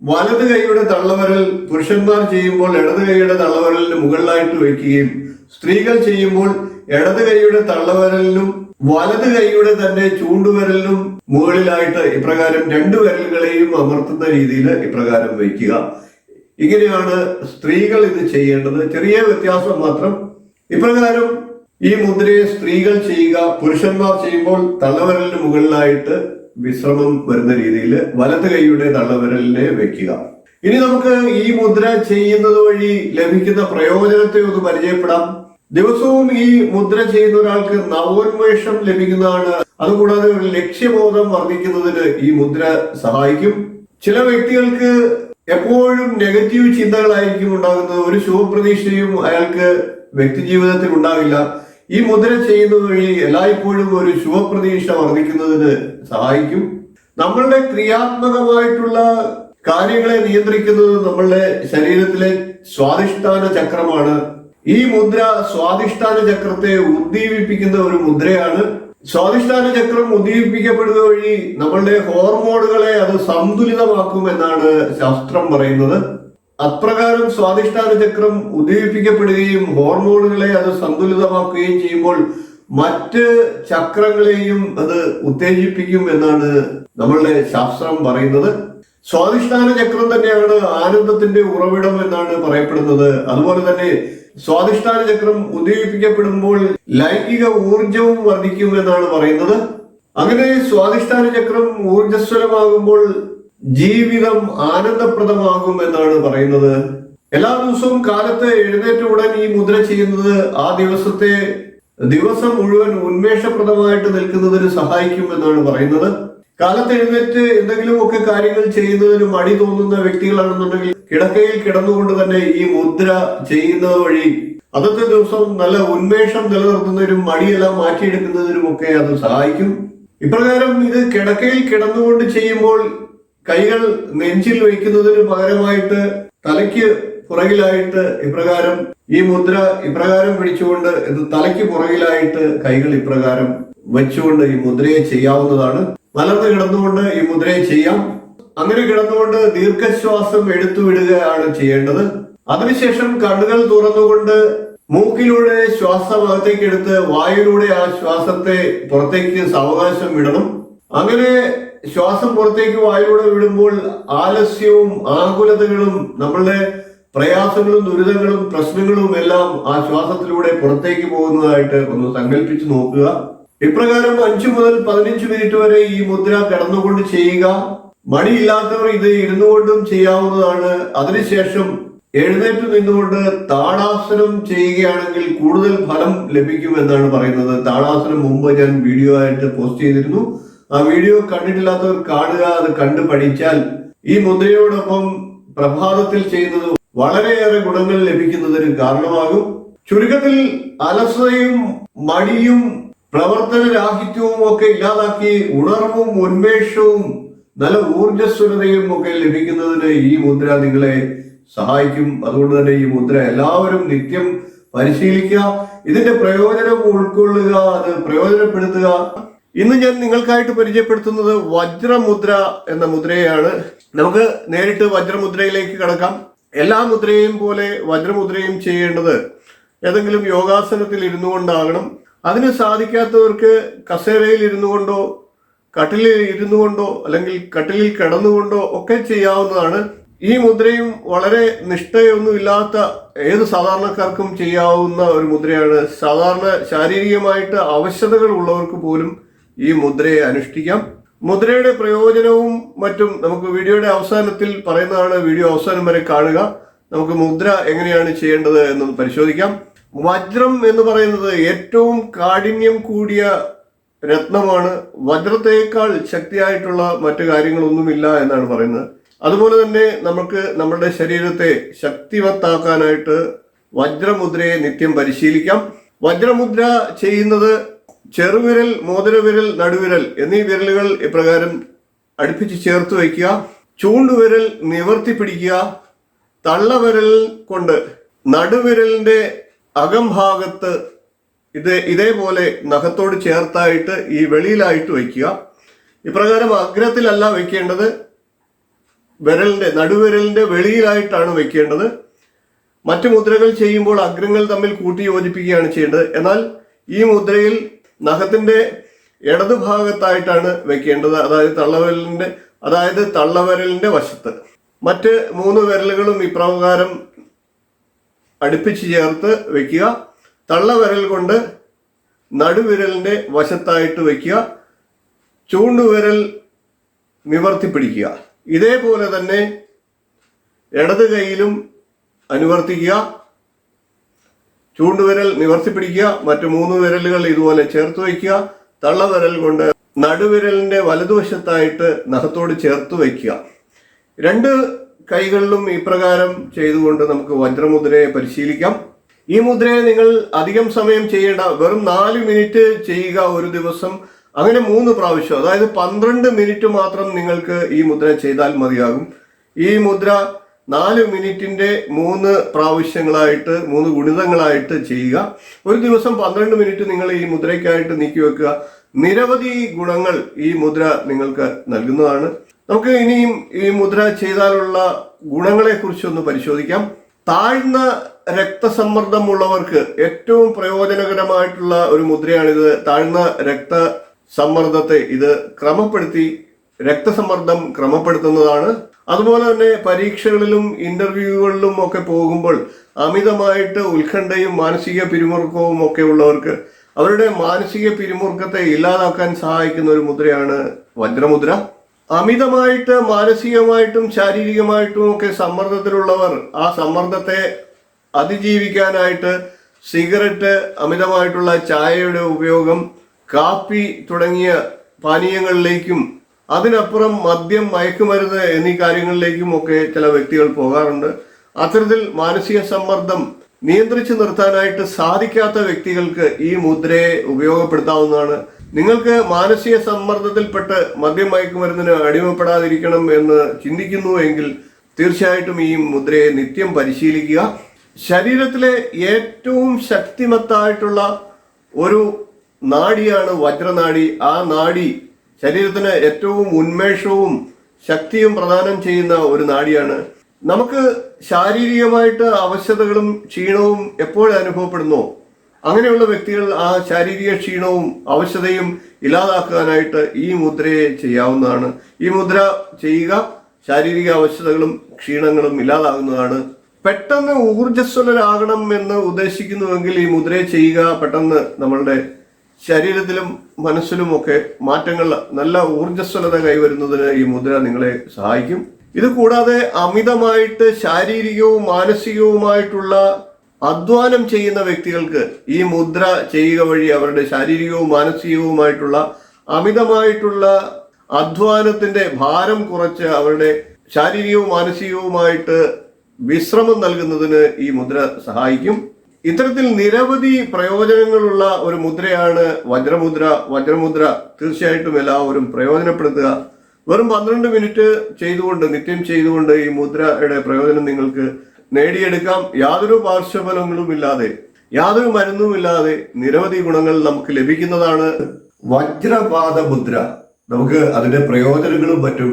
വലത് കൈയുടെ തള്ളവിരൽ പുരുഷന്മാർ ചെയ്യുമ്പോൾ ഇടത് കൈയുടെ തള്ളവിരലിന് മുകളിലായിട്ട് വെക്കുകയും സ്ത്രീകൾ ചെയ്യുമ്പോൾ ഇടത് കൈയുടെ തള്ളവിരലിനും വലത് കൈയുടെ തന്നെ ചൂണ്ടുവിരലിനും മുകളിലായിട്ട് ഇപ്രകാരം 2 വിരലുകളെയും അമർത്തുന്ന രീതിയിൽ ഇപ്രകാരം വയ്ക്കുക. ഇങ്ങനെയാണ് സ്ത്രീകൾ ഇത് ചെയ്യേണ്ടത്. ചെറിയ വ്യത്യാസം മാത്രം. ഇപ്രകാരം ഈ മുദ്രയെ സ്ത്രീകൾ ചെയ്യുക. പുരുഷന്മാർ ചെയ്യുമ്പോൾ തള്ളവിരലിന് മുകളിലായിട്ട് വിശ്രമം വരുന്ന രീതിയിൽ വലത് കൈയുടെ തള്ളവിരലിനെ വെക്കുക. ഇനി നമുക്ക് ഈ മുദ്ര ചെയ്യുന്നത് വഴി ലഭിക്കുന്ന പ്രയോജനത്തെ ഒന്ന് പരിചയപ്പെടാം. ദിവസവും ഈ മുദ്ര ചെയ്യുന്ന ഒരാൾക്ക് നവോന്മേഷം ലഭിക്കുന്നതാണ്. അതുകൂടാതെ ഒരു ലക്ഷ്യബോധം വർദ്ധിക്കുന്നതിന് ഈ മുദ്ര സഹായിക്കും. ചില വ്യക്തികൾക്ക് എപ്പോഴും നെഗറ്റീവ് ചിന്തകളായിരിക്കും ഉണ്ടാകുന്നത്. ഒരു ശുഭപ്രതീക്ഷയും അയാൾക്ക് വ്യക്തി ജീവിതത്തിൽ ഉണ്ടാകില്ല. ഈ മുദ്ര ചെയ്യുന്നത് വഴി എല്ലായ്പ്പോഴും ഒരു ശുഭപ്രതീക്ഷ വർദ്ധിക്കുന്നതിന് സഹായിക്കും. നമ്മളുടെ ക്രിയാത്മകമായിട്ടുള്ള കാര്യങ്ങളെ നിയന്ത്രിക്കുന്നത് നമ്മളുടെ ശരീരത്തിലെ സ്വാധിഷ്ഠാന ചക്രമാണ്. ഈ മുദ്ര സ്വാധിഷ്ഠാന ചക്രത്തെ ഉദ്ദീപിപ്പിക്കുന്ന ഒരു മുദ്രയാണ്. സ്വാധിഷ്ഠാന ചക്രം ഉദ്ദീപിക്കപ്പെടുക വഴി നമ്മളുടെ ഹോർമോണുകളെ അത് സന്തുലിതമാക്കും എന്നാണ് ശാസ്ത്രം പറയുന്നത്. അപ്രകാരം സ്വാധിഷ്ഠാന ചക്രം ഉദ്ദീപിക്കപ്പെടുകയും ഹോർമോണുകളെ അത് സന്തുലിതമാക്കുകയും ചെയ്യുമ്പോൾ മറ്റ് ചക്രങ്ങളെയും അത് ഉത്തേജിപ്പിക്കും എന്നാണ് നമ്മളുടെ ശാസ്ത്രം പറയുന്നത്. സ്വാധിഷ്ഠാന ചക്രം തന്നെയാണ് ആനന്ദത്തിന്റെ ഉറവിടം എന്നാണ് പറയപ്പെടുന്നത്. അതുപോലെ തന്നെ സ്വാധിഷ്ഠാന ചക്രം ഉദ്ദീപിക്കപ്പെടുമ്പോൾ ലൈംഗിക ഊർജവും വർദ്ധിക്കും എന്നാണ് പറയുന്നത്. അങ്ങനെ സ്വാധിഷ്ഠാന ചക്രം ഊർജസ്വലമാകുമ്പോൾ ജീവിതം ആനന്ദപ്രദമാകും എന്നാണ് പറയുന്നത്. എല്ലാ ദിവസവും കാലത്ത് എഴുന്നേറ്റ ഉടൻ ഈ മുദ്ര ചെയ്യുന്നത് ആ ദിവസം മുഴുവൻ ഉന്മേഷപ്രദമായിട്ട് നിൽക്കുന്നതിന് സഹായിക്കും എന്നാണ് പറയുന്നത്. കാലത്ത് എഴുന്നേറ്റ് എന്തെങ്കിലുമൊക്കെ കാര്യങ്ങൾ ചെയ്യുന്നതിന് മടി തോന്നുന്ന വ്യക്തികളാണെന്നുണ്ടെങ്കിൽ കിടക്കയിൽ കിടന്നുകൊണ്ട് തന്നെ ഈ മുദ്ര ചെയ്യുന്നത് വഴി അന്നത്തെ ദിവസം നല്ല ഉന്മേഷം നിലനിർത്തുന്നതിനും മടിയെല്ലാം മാറ്റിയെടുക്കുന്നതിനും ഒക്കെ അത് സഹായിക്കും. ഇപ്രകാരം ഇത് കിടക്കയിൽ കിടന്നുകൊണ്ട് ചെയ്യുമ്പോൾ കൈകൾ നെഞ്ചിൽ വയ്ക്കുന്നതിന് പകരമായിട്ട് തലയ്ക്ക് പുറകിലായിട്ട് ഇപ്രകാരം ഈ മുദ്ര ഇപ്രകാരം പിടിച്ചുകൊണ്ട് ഇത് തലയ്ക്ക് പുറകിലായിട്ട് കൈകൾ ഇപ്രകാരം വെച്ചുകൊണ്ട് ഈ മുദ്രയെ ചെയ്യാവുന്നതാണ്. മലർന്ന് കിടന്നുകൊണ്ട് ഈ മുദ്രയെ ചെയ്യാം. അങ്ങനെ കിടന്നുകൊണ്ട് ദീർഘശ്വാസം എടുത്തു വിടുകയാണ് ചെയ്യേണ്ടത്. അതിനുശേഷം കണ്ണുകൾ തുറന്നുകൊണ്ട് മൂക്കിലൂടെ ശ്വാസം അകത്തേക്ക് എടുത്ത് വായുവിലൂടെ ആ ശ്വാസത്തെ പുറത്തേക്ക് സാവകാശം വിടണം. അങ്ങനെ ശ്വാസം പുറത്തേക്ക് വായുവിലൂടെ വിടുമ്പോൾ ആലസ്യവും ആകുലതകളും നമ്മളുടെ പ്രയാസങ്ങളും ദുരിതങ്ങളും പ്രശ്നങ്ങളും എല്ലാം ആ ശ്വാസത്തിലൂടെ പുറത്തേക്ക് പോകുന്നതായിട്ട് ഒന്ന് സങ്കല്പിച്ച് നോക്കുക. ഇപ്രകാരം 5 മുതൽ 15 മിനിറ്റ് വരെ ഈ മുദ്ര കിടന്നുകൊണ്ട് ചെയ്യുക. മടിയില്ലാത്തവർ ഇത് ഇരുന്നുകൊണ്ടും ചെയ്യാവുന്നതാണ്. അതിനുശേഷം എഴുന്നേറ്റ് നിന്നുകൊണ്ട് താടാസനം ചെയ്യുകയാണെങ്കിൽ കൂടുതൽ ഫലം ലഭിക്കും എന്നാണ് പറയുന്നത്. താടാസനം മുമ്പ് ഞാൻ വീഡിയോ ആയിട്ട് പോസ്റ്റ് ചെയ്തിരുന്നു. ആ വീഡിയോ കണ്ടിട്ടില്ലാത്തവർ കാണുക. അത് കണ്ടു പഠിച്ചാൽ ഈ മുദ്രയോടൊപ്പം പ്രഭാതത്തിൽ ചെയ്യുന്നത് വളരെയേറെ ഗുണങ്ങൾ ലഭിക്കുന്നതിന് കാരണമാകും. ചുരുക്കത്തിൽ അലസതയും മടിയും പ്രവർത്തനരാഹിത്യവും ഒക്കെ ഇല്ലാതാക്കി ഉണർവും ഉന്മേഷവും നല്ല ഊർജ്ജസ്വലതയും ഒക്കെ ലഭിക്കുന്നതിന് ഈ മുദ്ര നിങ്ങളെ സഹായിക്കും. അതുകൊണ്ട് തന്നെ ഈ മുദ്ര എല്ലാവരും നിത്യം പരിശീലിക്കുക. ഇതിന്റെ പ്രയോജനം ഉൾക്കൊള്ളുക, അത് പ്രയോജനപ്പെടുത്തുക. ഇന്ന് ഞാൻ നിങ്ങൾക്കായിട്ട് പരിചയപ്പെടുത്തുന്നത് വജ്രമുദ്ര എന്ന മുദ്രയാണ്. നമുക്ക് നേരിട്ട് വജ്രമുദ്രയിലേക്ക് കടക്കാം. എല്ലാ മുദ്രയും പോലെ വജ്രമുദ്രയും ചെയ്യേണ്ടത് ഏതെങ്കിലും യോഗാസനത്തിൽ ഇരുന്നു കൊണ്ടാകണം. അതിന് സാധിക്കാത്തവർക്ക് കസേരയിൽ ഇരുന്നു കൊണ്ടോ കട്ടിലിൽ ഇരുന്നു കൊണ്ടോ അല്ലെങ്കിൽ കട്ടിലിൽ കിടന്നുകൊണ്ടോ ഒക്കെ ചെയ്യാവുന്നതാണ്. ഈ മുദ്രയും വളരെ നിഷ്ഠയൊന്നുമില്ലാത്ത ഏത് സാധാരണക്കാർക്കും ചെയ്യാവുന്ന ഒരു മുദ്രയാണ്. സാധാരണ ശാരീരികമായിട്ട് അവശതകൾ ഉള്ളവർക്ക് പോലും ഈ മുദ്രയെ അനുഷ്ഠിക്കാം. മുദ്രയുടെ പ്രയോജനവും മറ്റും നമുക്ക് വീഡിയോയുടെ അവസാനത്തിൽ പറയുന്നതാണ്. വീഡിയോ അവസാനം വരെ കാണുക. നമുക്ക് മുദ്ര എങ്ങനെയാണ് ചെയ്യേണ്ടത് എന്ന് പരിശോധിക്കാം. വജ്രം എന്ന് പറയുന്നത് ഏറ്റവും കാഠിന്യം കൂടിയ രത്നമാണ്. വജ്രത്തേക്കാൾ ശക്തിയായിട്ടുള്ള മറ്റു കാര്യങ്ങളൊന്നുമില്ല എന്നാണ് പറയുന്നത്. അതുപോലെ തന്നെ നമുക്ക് നമ്മുടെ ശരീരത്തെ ശക്തിവത്താക്കാനായിട്ട് വജ്രമുദ്രയെ നിത്യം പരിശീലിക്കാം. വജ്രമുദ്ര ചെയ്യുന്നത് ചെറുവിരൽ, മോതിരവിരൽ, നടുവിരൽ എന്നീ വിരലുകൾ ഇപ്രകാരം അടുപ്പിച്ച് ചേർത്ത് വയ്ക്കുക. ചൂണ്ടുവിരൽ നിവർത്തി പിടിക്കുക. തള്ളവിരൽ കൊണ്ട് നടുവിരലിന്റെ അകംഭാഗത്ത് ഇതേപോലെ നഖത്തോട് ചേർത്തായിട്ട് ഈ വെളിയിലായിട്ട് വയ്ക്കുക. ഇപ്രകാരം അഗ്രത്തിലല്ല വയ്ക്കേണ്ടത്, നടുവിരലിന്റെ വെളിയിലായിട്ടാണ് വെക്കേണ്ടത്. മറ്റു മുദ്രകൾ ചെയ്യുമ്പോൾ അഗ്രങ്ങൾ തമ്മിൽ കൂട്ടി യോജിപ്പിക്കുകയാണ് ചെയ്യേണ്ടത്. എന്നാൽ ഈ മുദ്രയിൽ നഖത്തിന്റെ ഇടതുഭാഗത്തായിട്ടാണ് വെക്കേണ്ടത്, അതായത് തള്ളവിരലിന്റെ വശത്ത്. മറ്റ് 3 വിരലുകളും ഇപ്രകാരം അടുപ്പിച്ച് ചേർത്ത് വെക്കുക. തള്ളവിരൽ കൊണ്ട് നടുവിരലിന്റെ വശത്തായിട്ട് വെക്കുക. ചൂണ്ടുവിരൽ നിവർത്തി പിടിക്കുക. ഇതേപോലെ തന്നെ ഇടത് കൈയിലും അനുവർത്തിക്കുക. ചൂണ്ടുവിരൽ നിവർത്തി പിടിക്കുക. മറ്റു 3 വിരലുകൾ ഇതുപോലെ ചേർത്ത് വയ്ക്കുക. തള്ളവിരൽ കൊണ്ട് നടുവിരലിന്റെ വലതുവശത്തായിട്ട് നഖത്തോട് ചേർത്ത് വയ്ക്കുക. 2 കൈകളിലും ഇപ്രകാരം ചെയ്തുകൊണ്ട് നമുക്ക് വജ്രമുദ്രയെ പരിശീലിക്കാം. ഈ മുദ്രയെ നിങ്ങൾ അധികം സമയം ചെയ്യേണ്ട, വെറും 4 മിനിറ്റ് ചെയ്യുക ഒരു ദിവസം. അങ്ങനെ 3 പ്രാവശ്യം, അതായത് 12 മിനിറ്റ് മാത്രം നിങ്ങൾക്ക് ഈ മുദ്ര ചെയ്താൽ മതിയാകും. ഈ മുദ്ര 4 മിനിറ്റിന്റെ 3 പ്രാവശ്യങ്ങളായിട്ട് 3 ഗുണിതങ്ങളായിട്ട് ചെയ്യുക. ഒരു ദിവസം 12 മിനിറ്റ് നിങ്ങൾ ഈ മുദ്രയ്ക്കായിട്ട് നീക്കി വെക്കുക. നിരവധി ഗുണങ്ങൾ ഈ മുദ്ര നിങ്ങൾക്ക് നൽകുന്നതാണ്. നമുക്ക് ഇനിയും ഈ മുദ്ര ചെയ്താലുള്ള ഗുണങ്ങളെ കുറിച്ചൊന്ന് പരിശോധിക്കാം. താഴ്ന്ന രക്തസമ്മർദ്ദമുള്ളവർക്ക് ഏറ്റവും പ്രയോജനകരമായിട്ടുള്ള ഒരു മുദ്രയാണിത്. താഴ്ന്ന രക്തസമ്മർദ്ദത്തെ ഇത് രക്തസമ്മർദ്ദം ക്രമപ്പെടുത്തുന്നതാണ്. അതുപോലെ തന്നെ പരീക്ഷകളിലും ഇന്റർവ്യൂകളിലും ഒക്കെ പോകുമ്പോൾ അമിതമായിട്ട് ഉത്കണ്ഠയും മാനസിക പിരിമുറുക്കവും ഒക്കെ ഉള്ളവർക്ക് അവരുടെ മാനസിക പിരിമുറുക്കത്തെ ഇല്ലാതാക്കാൻ സഹായിക്കുന്ന ഒരു മുദ്രയാണ് വജ്രമുദ്ര. അമിതമായിട്ട് മാനസികമായിട്ടും ശാരീരികമായിട്ടും ഒക്കെ സമ്മർദ്ദത്തിലുള്ളവർ ആ സമ്മർദ്ദത്തെ അതിജീവിക്കാനായിട്ട് സിഗരറ്റ്, അമിതമായിട്ടുള്ള ചായയുടെ ഉപയോഗം, കാപ്പി തുടങ്ങിയ പാനീയങ്ങളിലേക്കും അതിനപ്പുറം മദ്യം, മയക്കുമരുന്ന് എന്നീ കാര്യങ്ങളിലേക്കും ഒക്കെ ചില വ്യക്തികൾ പോകാറുണ്ട്. അത്തരത്തിൽ മാനസിക സമ്മർദ്ദം നിയന്ത്രിച്ചു നിർത്താനായിട്ട് സാധിക്കാത്ത വ്യക്തികൾക്ക് ഈ മുദ്രയെ ഉപയോഗപ്പെടുത്താവുന്നതാണ്. നിങ്ങൾക്ക് മാനസിക സമ്മർദ്ദത്തിൽപ്പെട്ട് മദ്യം, മയക്കുമരുന്നിന് അടിമപ്പെടാതിരിക്കണം എന്ന് ചിന്തിക്കുന്നു എങ്കിൽ തീർച്ചയായിട്ടും ഈ മുദ്രയെ നിത്യം പരിശീലിക്കുക. ശരീരത്തിലെ ഏറ്റവും ശക്തിമത്തായിട്ടുള്ള ഒരു നാഡിയാണ് വജ്രനാഡി. ആ നാഡി ശരീരത്തിന് ഏറ്റവും ഉന്മേഷവും ശക്തിയും പ്രദാനം ചെയ്യുന്ന ഒരു നാഡിയാണ്. നമുക്ക് ശാരീരികമായിട്ട് അവശതകളും ക്ഷീണവും എപ്പോൾ അനുഭവപ്പെടുന്നോ അങ്ങനെയുള്ള വ്യക്തികൾ ആ ശാരീരിക ക്ഷീണവും അവശതയും ഇല്ലാതാക്കാനായിട്ട് ഈ മുദ്രയെ ചെയ്യാവുന്നതാണ്. ഈ മുദ്ര ചെയ്യുക, ശാരീരിക അവശതകളും ക്ഷീണങ്ങളും ഇല്ലാതാകുന്നതാണ്. പെട്ടെന്ന് ഊർജ്ജസ്വലരാകണം എന്ന് ഉദ്ദേശിക്കുന്നുവെങ്കിൽ ഈ മുദ്രയെ ചെയ്യുക. പെട്ടെന്ന് നമ്മളുടെ ശരീരത്തിലും മനസ്സിലും ഒക്കെ മാറ്റങ്ങൾ, നല്ല ഊർജ്ജസ്വലത കൈവരുന്നതിന് ഈ മുദ്ര നിങ്ങളെ സഹായിക്കും. ഇത് കൂടാതെ അമിതമായിട്ട് ശാരീരികവും മാനസികവുമായിട്ടുള്ള അധ്വാനം ചെയ്യുന്ന വ്യക്തികൾക്ക് ഈ മുദ്ര ചെയ്യുക വഴി അവരുടെ ശാരീരികവും മാനസികവുമായിട്ടുള്ള അമിതമായിട്ടുള്ള അധ്വാനത്തിന്റെ ഭാരം കുറച്ച് അവരുടെ ശാരീരികവും മാനസികവുമായിട്ട് വിശ്രമം നൽകുന്നതിന് ഈ മുദ്ര സഹായിക്കും. ഇത്തരത്തിൽ നിരവധി പ്രയോജനങ്ങളുള്ള ഒരു മുദ്രയാണ് വജ്രമുദ്ര. വജ്രമുദ്ര തീർച്ചയായിട്ടും എല്ലാവരും പ്രയോജനപ്പെടുത്തുക. വെറും 12 മിനിറ്റ് ചെയ്തുകൊണ്ട്, നിത്യം ചെയ്തുകൊണ്ട് ഈ മുദ്രയുടെ പ്രയോജനം നിങ്ങൾക്ക് നേടിയെടുക്കാം. യാതൊരു പാർശ്വഫലങ്ങളും ഇല്ലാതെ, യാതൊരു മരുന്നുമില്ലാതെ നിരവധി ഗുണങ്ങൾ നമുക്ക് ലഭിക്കുന്നതാണ് വജ്രപാത മുദ്ര. നമുക്ക് അതിന്റെ പ്രയോജനങ്ങളും മറ്റും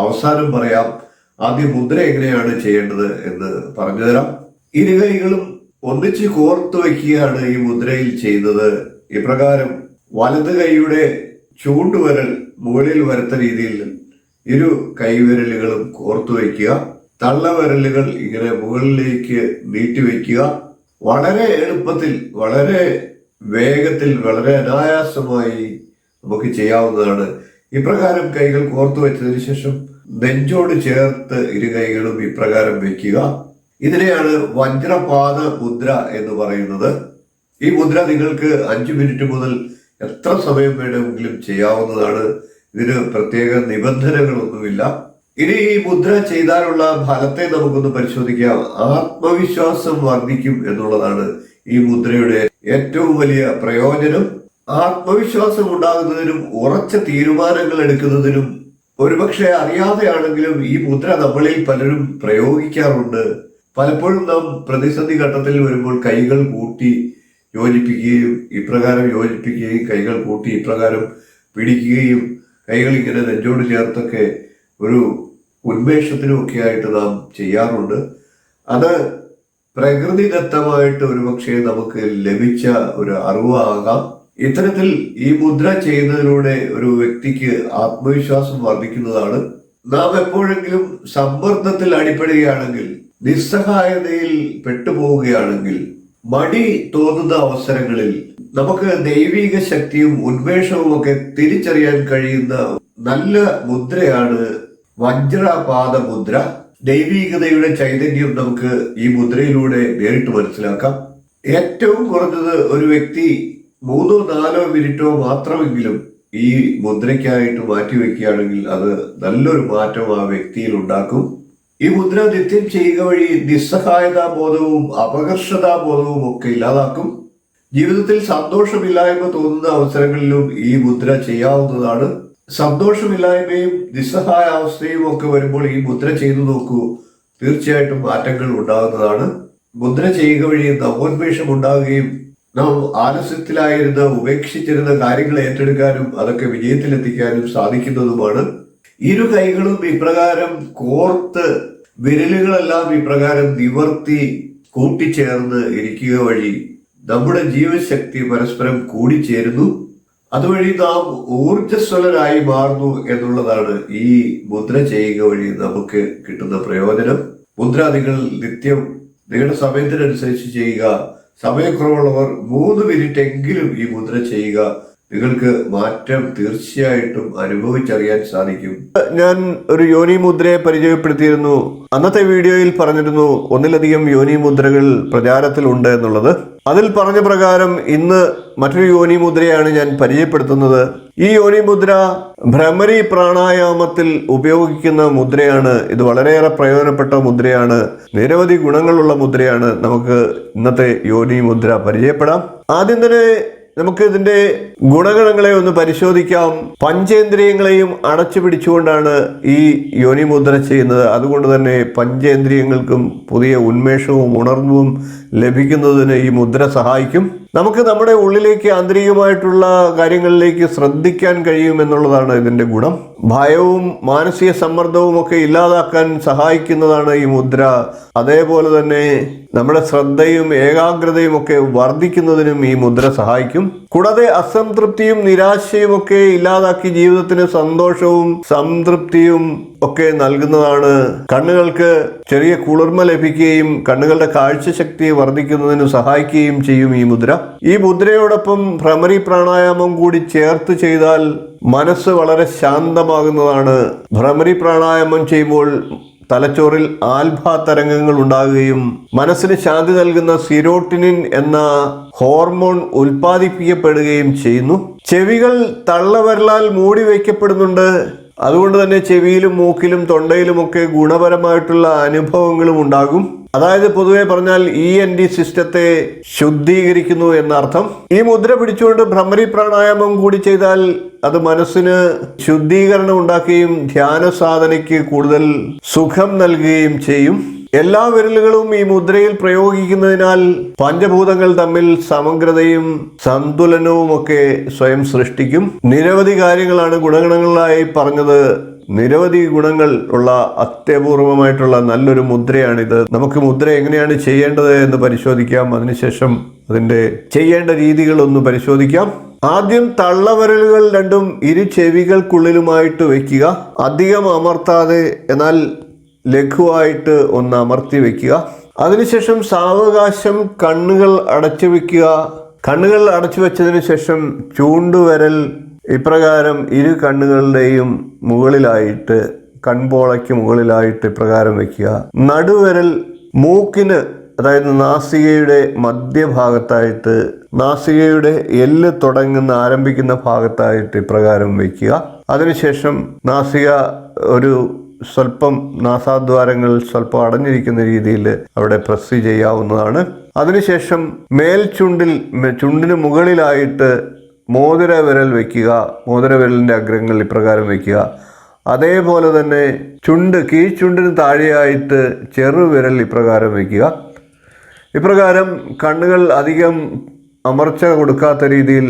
അവസാനം പറയാം. ആദ്യം മുദ്ര എങ്ങനെയാണ് ചെയ്യേണ്ടത് എന്ന് പറഞ്ഞുതരാം. ഇരുകൈകളും ഒന്നിച്ച് കോർത്തു വയ്ക്കുകയാണ് ഈ മുദ്രയിൽ ചെയ്യുന്നത്. ഇപ്രകാരം വലത് കൈയുടെ ചൂണ്ടുവിരൽ മുകളിൽ വരത്ത രീതിയിൽ ഇരു കൈവിരലുകളും കോർത്തു വയ്ക്കുക. തള്ളവിരലുകൾ ഇങ്ങനെ മുകളിലേക്ക് നീട്ടിവെക്കുക. വളരെ എളുപ്പത്തിൽ, വളരെ വേഗത്തിൽ, വളരെ അനായാസമായി നമുക്ക് ചെയ്യാവുന്നതാണ്. ഇപ്രകാരം കൈകൾ കോർത്തു വെച്ചതിന് ശേഷം നെഞ്ചോട് ചേർത്ത് ഇരു കൈകളും ഇപ്രകാരം വെക്കുക. ഇതിനെയാണ് വജ്രപാത മുദ്ര എന്ന് പറയുന്നത്. ഈ മുദ്ര നിങ്ങൾക്ക് 5 മിനിറ്റ് മുതൽ എത്ര സമയം വേണമെങ്കിലും ചെയ്യാവുന്നതാണ്. ഇതിന് പ്രത്യേക നിബന്ധനകളൊന്നുമില്ല. ഇനി ഈ മുദ്ര ചെയ്താലുള്ള ഫലത്തെ നമുക്കൊന്ന് പരിശോധിക്കാം. ആത്മവിശ്വാസം വർദ്ധിക്കും എന്നുള്ളതാണ് ഈ മുദ്രയുടെ ഏറ്റവും വലിയ പ്രയോജനം. ആത്മവിശ്വാസം ഉണ്ടാകുന്നതിനും ഉറച്ച തീരുമാനങ്ങൾ എടുക്കുന്നതിനും ഒരുപക്ഷെ അറിയാതെയാണെങ്കിലും ഈ മുദ്ര നമ്മളിൽ പലരും പ്രയോഗിക്കാറുണ്ട്. പലപ്പോഴും നാം പ്രതിസന്ധി ഘട്ടത്തിൽ വരുമ്പോൾ കൈകൾ കൂട്ടി യോജിപ്പിക്കുകയും ഇപ്രകാരം യോജിപ്പിക്കുകയും കൈകൾ കൂട്ടി ഇപ്രകാരം പിടിക്കുകയും കൈകൾ ഇങ്ങനെ നെഞ്ചോട് ചേർത്തൊക്കെ ഒരു ഉന്മേഷത്തിനുമൊക്കെ ആയിട്ട് നാം ചെയ്യാറുണ്ട്. അത് പ്രകൃതിദത്തമായിട്ട് ഒരുപക്ഷെ നമുക്ക് ലഭിച്ച ഒരു അറിവാകാം. ഇത്തരത്തിൽ ഈ മുദ്ര ചെയ്യുന്നതിലൂടെ ഒരു വ്യക്തിക്ക് ആത്മവിശ്വാസം വർദ്ധിക്കുന്നതാണ്. നാം എപ്പോഴെങ്കിലും സമ്മർദ്ദത്തിൽ അടിപ്പെടുകയാണെങ്കിൽ, നിസ്സഹായതയിൽ പെട്ടുപോവുകയാണെങ്കിൽ, മടി തോന്നുന്ന അവസരങ്ങളിൽ നമുക്ക് ദൈവിക ശക്തിയും ഉന്മേഷവും ഒക്കെ തിരിച്ചറിയാൻ കഴിയുന്ന നല്ല മുദ്രയാണ് വജ്രപാത മുദ്ര. ദൈവികതയുടെ ചൈതന്യം നമുക്ക് ഈ മുദ്രയിലൂടെ നേരിട്ട് മനസ്സിലാക്കാം. ഏറ്റവും കുറഞ്ഞത് ഒരു വ്യക്തി 3-4 മിനിറ്റോ മാത്രമെങ്കിലും ഈ മുദ്രയ്ക്കായിട്ട് മാറ്റിവെക്കുകയാണെങ്കിൽ അത് നല്ലൊരു മാറ്റം ആ വ്യക്തിയിൽ ഉണ്ടാക്കും. ഈ മുദ്ര നിത്യം ചെയ്യുക വഴി നിസ്സഹായതാ ബോധവും അപകർഷതാ ബോധവും ഒക്കെ ഇല്ലാതാക്കും. ജീവിതത്തിൽ സന്തോഷമില്ലായ്മ തോന്നുന്ന അവസരങ്ങളിലും ഈ മുദ്ര ചെയ്യാവുന്നതാണ്. സന്തോഷമില്ലായ്മയും നിസ്സഹായ അവസ്ഥയും ഒക്കെ വരുമ്പോൾ ഈ മുദ്ര ചെയ്തു നോക്കൂ, തീർച്ചയായിട്ടും മാറ്റങ്ങൾ ഉണ്ടാകുന്നതാണ്. മുദ്ര ചെയ്യുക വഴി നവോന്മേഷം ഉണ്ടാകുകയും നാം ആലസ്യത്തിലായിരുന്ന, ഉപേക്ഷിച്ചിരുന്ന കാര്യങ്ങൾ ഏറ്റെടുക്കാനും അതൊക്കെ വിജയത്തിലെത്തിക്കാനും സാധിക്കുന്നതുമാണ്. ഇരു കൈകളും ഇപ്രകാരം കോർത്ത് വിരലുകളെല്ലാം ഇപ്രകാരം നിവർത്തി കൂട്ടിച്ചേർന്ന് ഇരിക്കുക വഴി നമ്മുടെ ജീവശക്തി പരസ്പരം കൂടിച്ചേരുന്നു. അതുവഴി നാം ഊർജ്ജസ്വലരായി മാറുന്നു എന്നുള്ളതാണ് ഈ മുദ്ര ചെയ്യുക വഴി നമുക്ക് കിട്ടുന്ന പ്രയോജനം. മുദ്ര നിങ്ങൾ നിത്യം നിങ്ങളുടെ സമയത്തിനനുസരിച്ച് ചെയ്യുക. സമയക്കുറവുള്ളവർ 3 മിനിറ്റ് എങ്കിലും ഈ മുദ്ര ചെയ്യുക. നിങ്ങൾക്ക് മാറ്റം തീർച്ചയായിട്ടും അനുഭവിച്ചറിയാൻ സാധിക്കും. ഞാൻ ഒരു യോനി മുദ്രയെ പരിചയപ്പെടുത്തിയിരുന്നു. അന്നത്തെ വീഡിയോയിൽ പറഞ്ഞിരുന്നു ഒന്നിലധികം യോനി മുദ്രകൾ പ്രചാരത്തിലുണ്ട് എന്നുള്ളത്. അതിൽ പറഞ്ഞ പ്രകാരം ഇന്ന് മറ്റൊരു യോനി മുദ്രയാണ് ഞാൻ പരിചയപ്പെടുത്തുന്നത്. ഈ യോനി മുദ്ര ഭ്രമരി പ്രാണായാമത്തിൽ ഉപയോഗിക്കുന്ന മുദ്രയാണ്. ഇത് വളരെയേറെ പ്രയോജനപ്പെട്ട മുദ്രയാണ്. നിരവധി ഗുണങ്ങളുള്ള മുദ്രയാണ്. നമുക്ക് ഇന്നത്തെ യോനി മുദ്ര പരിചയപ്പെടാം. ആദ്യം തന്നെ നമുക്ക് ഇതിന്റെ ഗുണഗണങ്ങളെ ഒന്ന് പരിശോധിക്കാം. പഞ്ചേന്ദ്രിയങ്ങളെയും അടച്ചു പിടിച്ചുകൊണ്ടാണ് ഈ യോനി മുദ്ര ചെയ്യുന്നത്. അതുകൊണ്ട് തന്നെ പഞ്ചേന്ദ്രിയങ്ങൾക്കും പുതിയ ഉന്മേഷവും ഉണർവും ലഭിക്കുന്നതിന് ഈ മുദ്ര സഹായിക്കും. നമുക്ക് നമ്മുടെ ഉള്ളിലേക്ക് ആന്തരികമായിട്ടുള്ള കാര്യങ്ങളിലേക്ക് ശ്രദ്ധിക്കാൻ കഴിയും എന്നുള്ളതാണ് ഇതിന്റെ ഗുണം. ഭയവും മാനസിക സമ്മർദ്ദവും ഒക്കെ ഇല്ലാതാക്കാൻ സഹായിക്കുന്നതാണ് ഈ മുദ്ര. അതേപോലെ തന്നെ നമ്മുടെ ശ്രദ്ധയും ഏകാഗ്രതയും ഒക്കെ വർദ്ധിക്കുന്നതിനും ഈ മുദ്ര സഹായിക്കും. കൂടാതെ അസംതൃപ്തിയും നിരാശയും ഒക്കെ ഇല്ലാതാക്കി ജീവിതത്തിന് സന്തോഷവും സംതൃപ്തിയും ഒക്കെ നൽകുന്നതാണ്. കണ്ണുകൾക്ക് ചെറിയ കുളിർമ ലഭിക്കുകയും കണ്ണുകളുടെ കാഴ്ചശക്തി വർദ്ധിക്കുന്നതിന് സഹായിക്കുകയും ചെയ്യും ഈ മുദ്ര. ഈ മുദ്രയോടൊപ്പം ഭ്രമരി പ്രാണായാമം കൂടി ചേർത്ത് ചെയ്താൽ മനസ്സ് വളരെ ശാന്തമാകുന്നതാണ്. ഭ്രമരി പ്രാണായാമം ചെയ്യുമ്പോൾ തലച്ചോറിൽ ആൽഫ തരംഗങ്ങൾ ഉണ്ടാകുകയും മനസ്സിന് ശാന്തി നൽകുന്ന സിരോട്ടിനിൻ എന്ന ഹോർമോൺ ഉൽപ്പാദിപ്പിക്കപ്പെടുകയും ചെയ്യുന്നു. ചെവികൾ തള്ളവിരലാൽ മൂടി വയ്ക്കപ്പെടുന്നുണ്ട്. അതുകൊണ്ട് തന്നെ ചെവിയിലും മൂക്കിലും തൊണ്ടയിലുമൊക്കെ ഗുണപരമായിട്ടുള്ള അനുഭവങ്ങളും ഉണ്ടാകും. അതായത് പൊതുവെ പറഞ്ഞാൽ ENT സിസ്റ്റത്തെ ശുദ്ധീകരിക്കുന്നു എന്നർത്ഥം. ഈ മുദ്ര പിടിച്ചുകൊണ്ട് ഭ്രമരി പ്രാണായാമം കൂടി ചെയ്താൽ അത് മനസ്സിന് ശുദ്ധീകരണം ഉണ്ടാക്കുകയും ധ്യാന സാധനയ്ക്ക് കൂടുതൽ സുഖം നൽകുകയും ചെയ്യും. എല്ലാ വിരലുകളും ഈ മുദ്രയിൽ പ്രയോഗിക്കുന്നതിനാൽ പഞ്ചഭൂതങ്ങൾ തമ്മിൽ സമഗ്രതയും സന്തുലനവും ഒക്കെ സ്വയം സൃഷ്ടിക്കും. നിരവധി കാര്യങ്ങളാണ് ഗുണഗണങ്ങളായി പറഞ്ഞത്. നിരവധി ഗുണങ്ങൾ ഉള്ള അത്യപൂർവമായിട്ടുള്ള നല്ലൊരു മുദ്രയാണിത്. നമുക്ക് മുദ്ര എങ്ങനെയാണ് ചെയ്യേണ്ടത് എന്ന് പരിശോധിക്കാം. അതിനുശേഷം അതിൻ്റെ ചെയ്യേണ്ട രീതികളൊന്ന് പരിശോധിക്കാം. ആദ്യം തള്ളവിരലുകൾ രണ്ടും ഇരു ചെവികൾക്കുള്ളിലുമായിട്ട് വയ്ക്കുക. അധികം അമർത്താതെ എന്നാൽ ലഘുവായിട്ട് ഒന്ന് അമർത്തി വയ്ക്കുക. അതിനുശേഷം സാവകാശം കണ്ണുകൾ അടച്ചു വയ്ക്കുക. കണ്ണുകൾ അടച്ചു വെച്ചതിന് ശേഷം ചൂണ്ടുവിരൽ ഇപ്രകാരം ഇരു കണ്ണുകളുടെയും മുകളിലായിട്ട് കൺപോളയ്ക്ക് മുകളിലായിട്ട് ഇപ്രകാരം വയ്ക്കുക. നടുവിരൽ മൂക്കിന് അതായത് നാസികയുടെ മധ്യഭാഗത്തായിട്ട് നാസികയുടെ എല്ല് തുടങ്ങുന്ന ആരംഭിക്കുന്ന ഭാഗത്തായിട്ട് ഇപ്രകാരം വയ്ക്കുക. അതിനുശേഷം നാസിക ഒരു സ്വല്പം നാസാദ്വാരങ്ങൾ സ്വല്പം അടഞ്ഞിരിക്കുന്ന രീതിയിൽ അവിടെ പ്രസ് ചെയ്യാവുന്നതാണ്. അതിനുശേഷം ചുണ്ടിന് മുകളിലായിട്ട് മോതിര വിരൽ വയ്ക്കുക. മോതിര വിരലിൻ്റെ അഗ്രങ്ങൾ ഇപ്രകാരം വയ്ക്കുക. അതേപോലെ തന്നെ കീഴ്ചുണ്ടിന് താഴെയായിട്ട് ചെറുവിരൽ ഇപ്രകാരം വയ്ക്കുക. ഇപ്രകാരം കണ്ണുകൾ അധികം അമർച്ച കൊടുക്കാത്ത രീതിയിൽ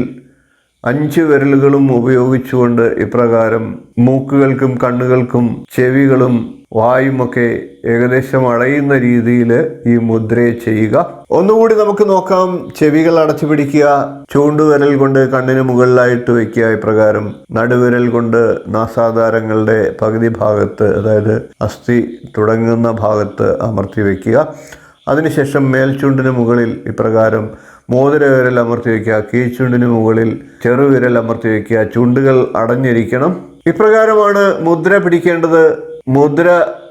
5 വിരലുകളും ഉപയോഗിച്ചുകൊണ്ട് ഇപ്രകാരം മൂക്കുകൾക്കും കണ്ണുകൾക്കും ചെവികളും വായുമൊക്കെ ഏകദേശം അടയുന്ന രീതിയിൽ ഈ മുദ്രയെ ചെയ്യുക. ഒന്നുകൂടി നമുക്ക് നോക്കാം. ചെവികൾ അടച്ചു പിടിക്കുക. ചൂണ്ടുവിരൽ കൊണ്ട് കണ്ണിന് മുകളിലായിട്ട് വയ്ക്കുക. ഇപ്രകാരം നടുവിരൽ കൊണ്ട് നാസാധാരങ്ങളുടെ പകുതി ഭാഗത്ത് അതായത് അസ്ഥി തുടങ്ങുന്ന ഭാഗത്ത് അമർത്തി വയ്ക്കുക. അതിനുശേഷം മേൽചുണ്ടിന് മുകളിൽ ഇപ്രകാരം മോതിര വിരൽ അമർത്തി വയ്ക്കുക. കീഴ്ചുണ്ടിന് മുകളിൽ ചെറുവിരൽ അമർത്തി വയ്ക്കുക. ചുണ്ടുകൾ അടഞ്ഞിരിക്കണം. ഇപ്രകാരമാണ് മുദ്ര പിടിക്കേണ്ടത്. മുദ്ര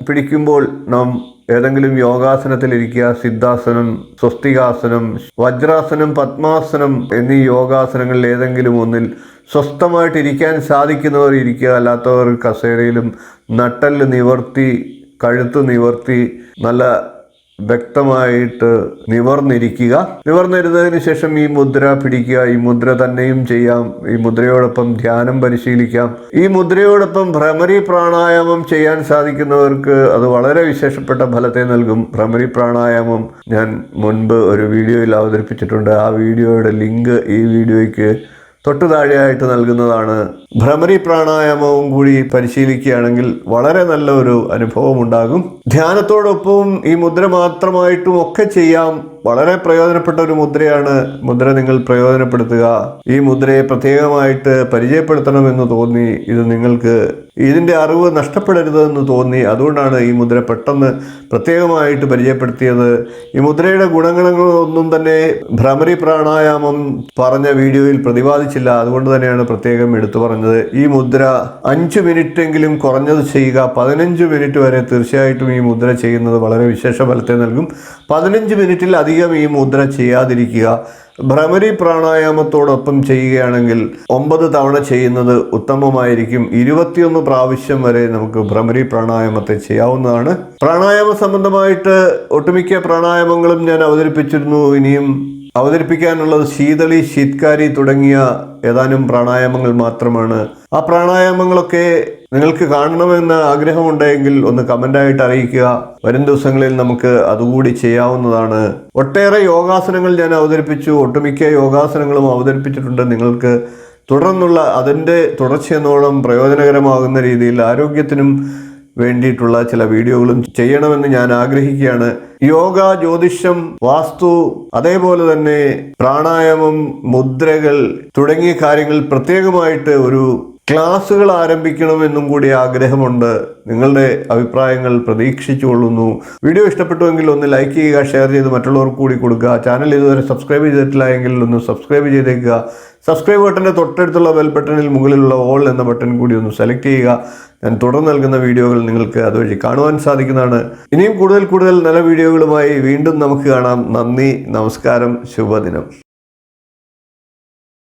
പിടിക്കുമ്പോൾ നാം ഏതെങ്കിലും യോഗാസനത്തിലിരിക്കുക. സിദ്ധാസനം, സ്വസ്തികാസനം, വജ്രാസനം, പത്മാസനം എന്നീ യോഗാസനങ്ങളിൽ ഏതെങ്കിലും ഒന്നിൽ സ്വസ്ഥമായിട്ട് ഇരിക്കാൻ സാധിക്കുന്നവർ ഇരിക്കുക. അല്ലാത്തവർ കസേരയിലും നട്ടെല്ല് നിവർത്തി കഴുത്ത് നിവർത്തി നല്ല വ്യക്തമായിട്ട് നിവർന്നിരിക്കുക. നിവർന്നിരുന്നതിന് ശേഷം ഈ മുദ്ര പിടിക്കുക. ഈ മുദ്ര തന്നെയും ചെയ്യാം. ഈ മുദ്രയോടൊപ്പം ധ്യാനം പരിശീലിക്കാം. ഈ മുദ്രയോടൊപ്പം ഭ്രമരി പ്രാണായാമം ചെയ്യാൻ സാധിക്കുന്നവർക്ക് അത് വളരെ വിശേഷപ്പെട്ട ഫലത്തെ നൽകും. ഭ്രമരി പ്രാണായാമം ഞാൻ മുൻപ് ഒരു വീഡിയോയിൽ അവതരിപ്പിച്ചിട്ടുണ്ട്. ആ വീഡിയോയുടെ ലിങ്ക് ഈ വീഡിയോയ്ക്ക് തൊട്ടു താഴെയായിട്ട് നൽകുന്നതാണ്. ഭ്രമരി പ്രാണായാമവും കൂടി പരിശീലിക്കുകയാണെങ്കിൽ വളരെ നല്ല ഒരു അനുഭവം ഉണ്ടാകും. ധ്യാനത്തോടൊപ്പം ഈ മുദ്ര മാത്രമായിട്ടും ഒക്കെ ചെയ്യാം. വളരെ പ്രയോജനപ്പെട്ട ഒരു മുദ്രയാണ്. മുദ്ര നിങ്ങൾ പ്രയോജനപ്പെടുത്തുക. ഈ മുദ്രയെ പ്രത്യേകമായിട്ട് പരിചയപ്പെടുത്തണമെന്ന് തോന്നി. ഇത് നിങ്ങൾക്ക് ഇതിൻ്റെ അറിവ് നഷ്ടപ്പെടരുതെന്ന് തോന്നി. അതുകൊണ്ടാണ് ഈ മുദ്ര പെട്ടെന്ന് പ്രത്യേകമായിട്ട് പരിചയപ്പെടുത്തിയത്. ഈ മുദ്രയുടെ ഗുണങ്ങളൊന്നും തന്നെ ഭ്രമരി പ്രാണായാമം പറഞ്ഞ വീഡിയോയിൽ പ്രതിപാദിച്ചില്ല. അതുകൊണ്ട് തന്നെയാണ് പ്രത്യേകം എടുത്തു പറഞ്ഞത്. ഈ മുദ്ര 5 മിനിറ്റെങ്കിലും കുറഞ്ഞത് ചെയ്യുക. 15 മിനിറ്റ് വരെ തീർച്ചയായിട്ടും ഈ മുദ്ര ചെയ്യുന്നത് വളരെ വിശേഷ ഫലത്തെ നൽകും. 15 മിനിറ്റിൽ അധികം ഈ മുദ്ര ചെയ്യാതിരിക്കുക. ഭ്രമരി പ്രാണായാമത്തോടൊപ്പം ചെയ്യുകയാണെങ്കിൽ 9 തവണ ചെയ്യുന്നത് ഉത്തമമായിരിക്കും. 21 പ്രാവശ്യം വരെ നമുക്ക് ഭ്രമരി പ്രാണായാമത്തെ ചെയ്യാവുന്നതാണ്. പ്രാണായാമ സംബന്ധമായിട്ട് ഒട്ടുമിക്ക പ്രാണായാമങ്ങളും ഞാൻ അവതരിപ്പിച്ചിരുന്നു. ഇനിയും അവതരിപ്പിക്കാനുള്ളത് ശീതളി, ശീത്കാരി തുടങ്ങിയ ഏതാനും പ്രാണായാമങ്ങൾ മാത്രമാണ്. ആ പ്രാണായാമങ്ങളൊക്കെ നിങ്ങൾക്ക് കാണണമെന്ന് ആഗ്രഹമുണ്ടെങ്കിൽ ഒന്ന് കമൻ്റായിട്ട് അറിയിക്കുക. വരും ദിവസങ്ങളിൽ നമുക്ക് അതുകൂടി ചെയ്യാവുന്നതാണ്. ഒട്ടേറെ യോഗാസനങ്ങൾ ഞാൻ അവതരിപ്പിച്ചു. ഒട്ടുമിക്ക യോഗാസനങ്ങളും അവതരിപ്പിച്ചിട്ടുണ്ട്. നിങ്ങൾക്ക് തുടർന്നുള്ള അതിൻ്റെ തുടർച്ചയെന്നോളം പ്രയോജനകരമാകുന്ന രീതിയിൽ ആരോഗ്യത്തിനും വേണ്ടിയിട്ടുള്ള ചില വീഡിയോകളും ചെയ്യണമെന്ന് ഞാൻ ആഗ്രഹിക്കുകയാണ്. യോഗ, ജ്യോതിഷം, വാസ്തു, അതേപോലെ തന്നെ പ്രാണായാമം, മുദ്രകൾ തുടങ്ങിയ കാര്യങ്ങൾ പ്രത്യേകമായിട്ട് ഒരു ക്ലാസ്സുകൾ ആരംഭിക്കണമെന്നും കൂടി ആഗ്രഹമുണ്ട്. നിങ്ങളുടെ അഭിപ്രായങ്ങൾ പ്രതീക്ഷിച്ചുകൊള്ളുന്നു. വീഡിയോ ഇഷ്ടപ്പെട്ടുവെങ്കിൽ ഒന്ന് ലൈക്ക് ചെയ്യുക, ഷെയർ ചെയ്ത് മറ്റുള്ളവർക്ക് കൂടി കൊടുക്കുക. ചാനൽ ഇതുവരെ സബ്സ്ക്രൈബ് ചെയ്തിട്ടില്ല എങ്കിൽ ഒന്ന് സബ്സ്ക്രൈബ് ചെയ്തേക്കുക. സബ്സ്ക്രൈബ് ബട്ടൻ്റെ തൊട്ടടുത്തുള്ള ബെൽ ബട്ടണിൽ മുകളിലുള്ള ഓൾ എന്ന ബട്ടൺ കൂടി ഒന്ന് സെലക്ട് ചെയ്യുക. ഞാൻ തുടർന്ന് നൽകുന്ന വീഡിയോകൾ നിങ്ങൾക്ക് അതുവഴി കാണുവാൻ സാധിക്കുന്നതാണ്. ഇനിയും കൂടുതൽ നല്ല വീഡിയോകളുമായി വീണ്ടും നമുക്ക് കാണാം. നന്ദി, നമസ്കാരം, ശുഭദിനം.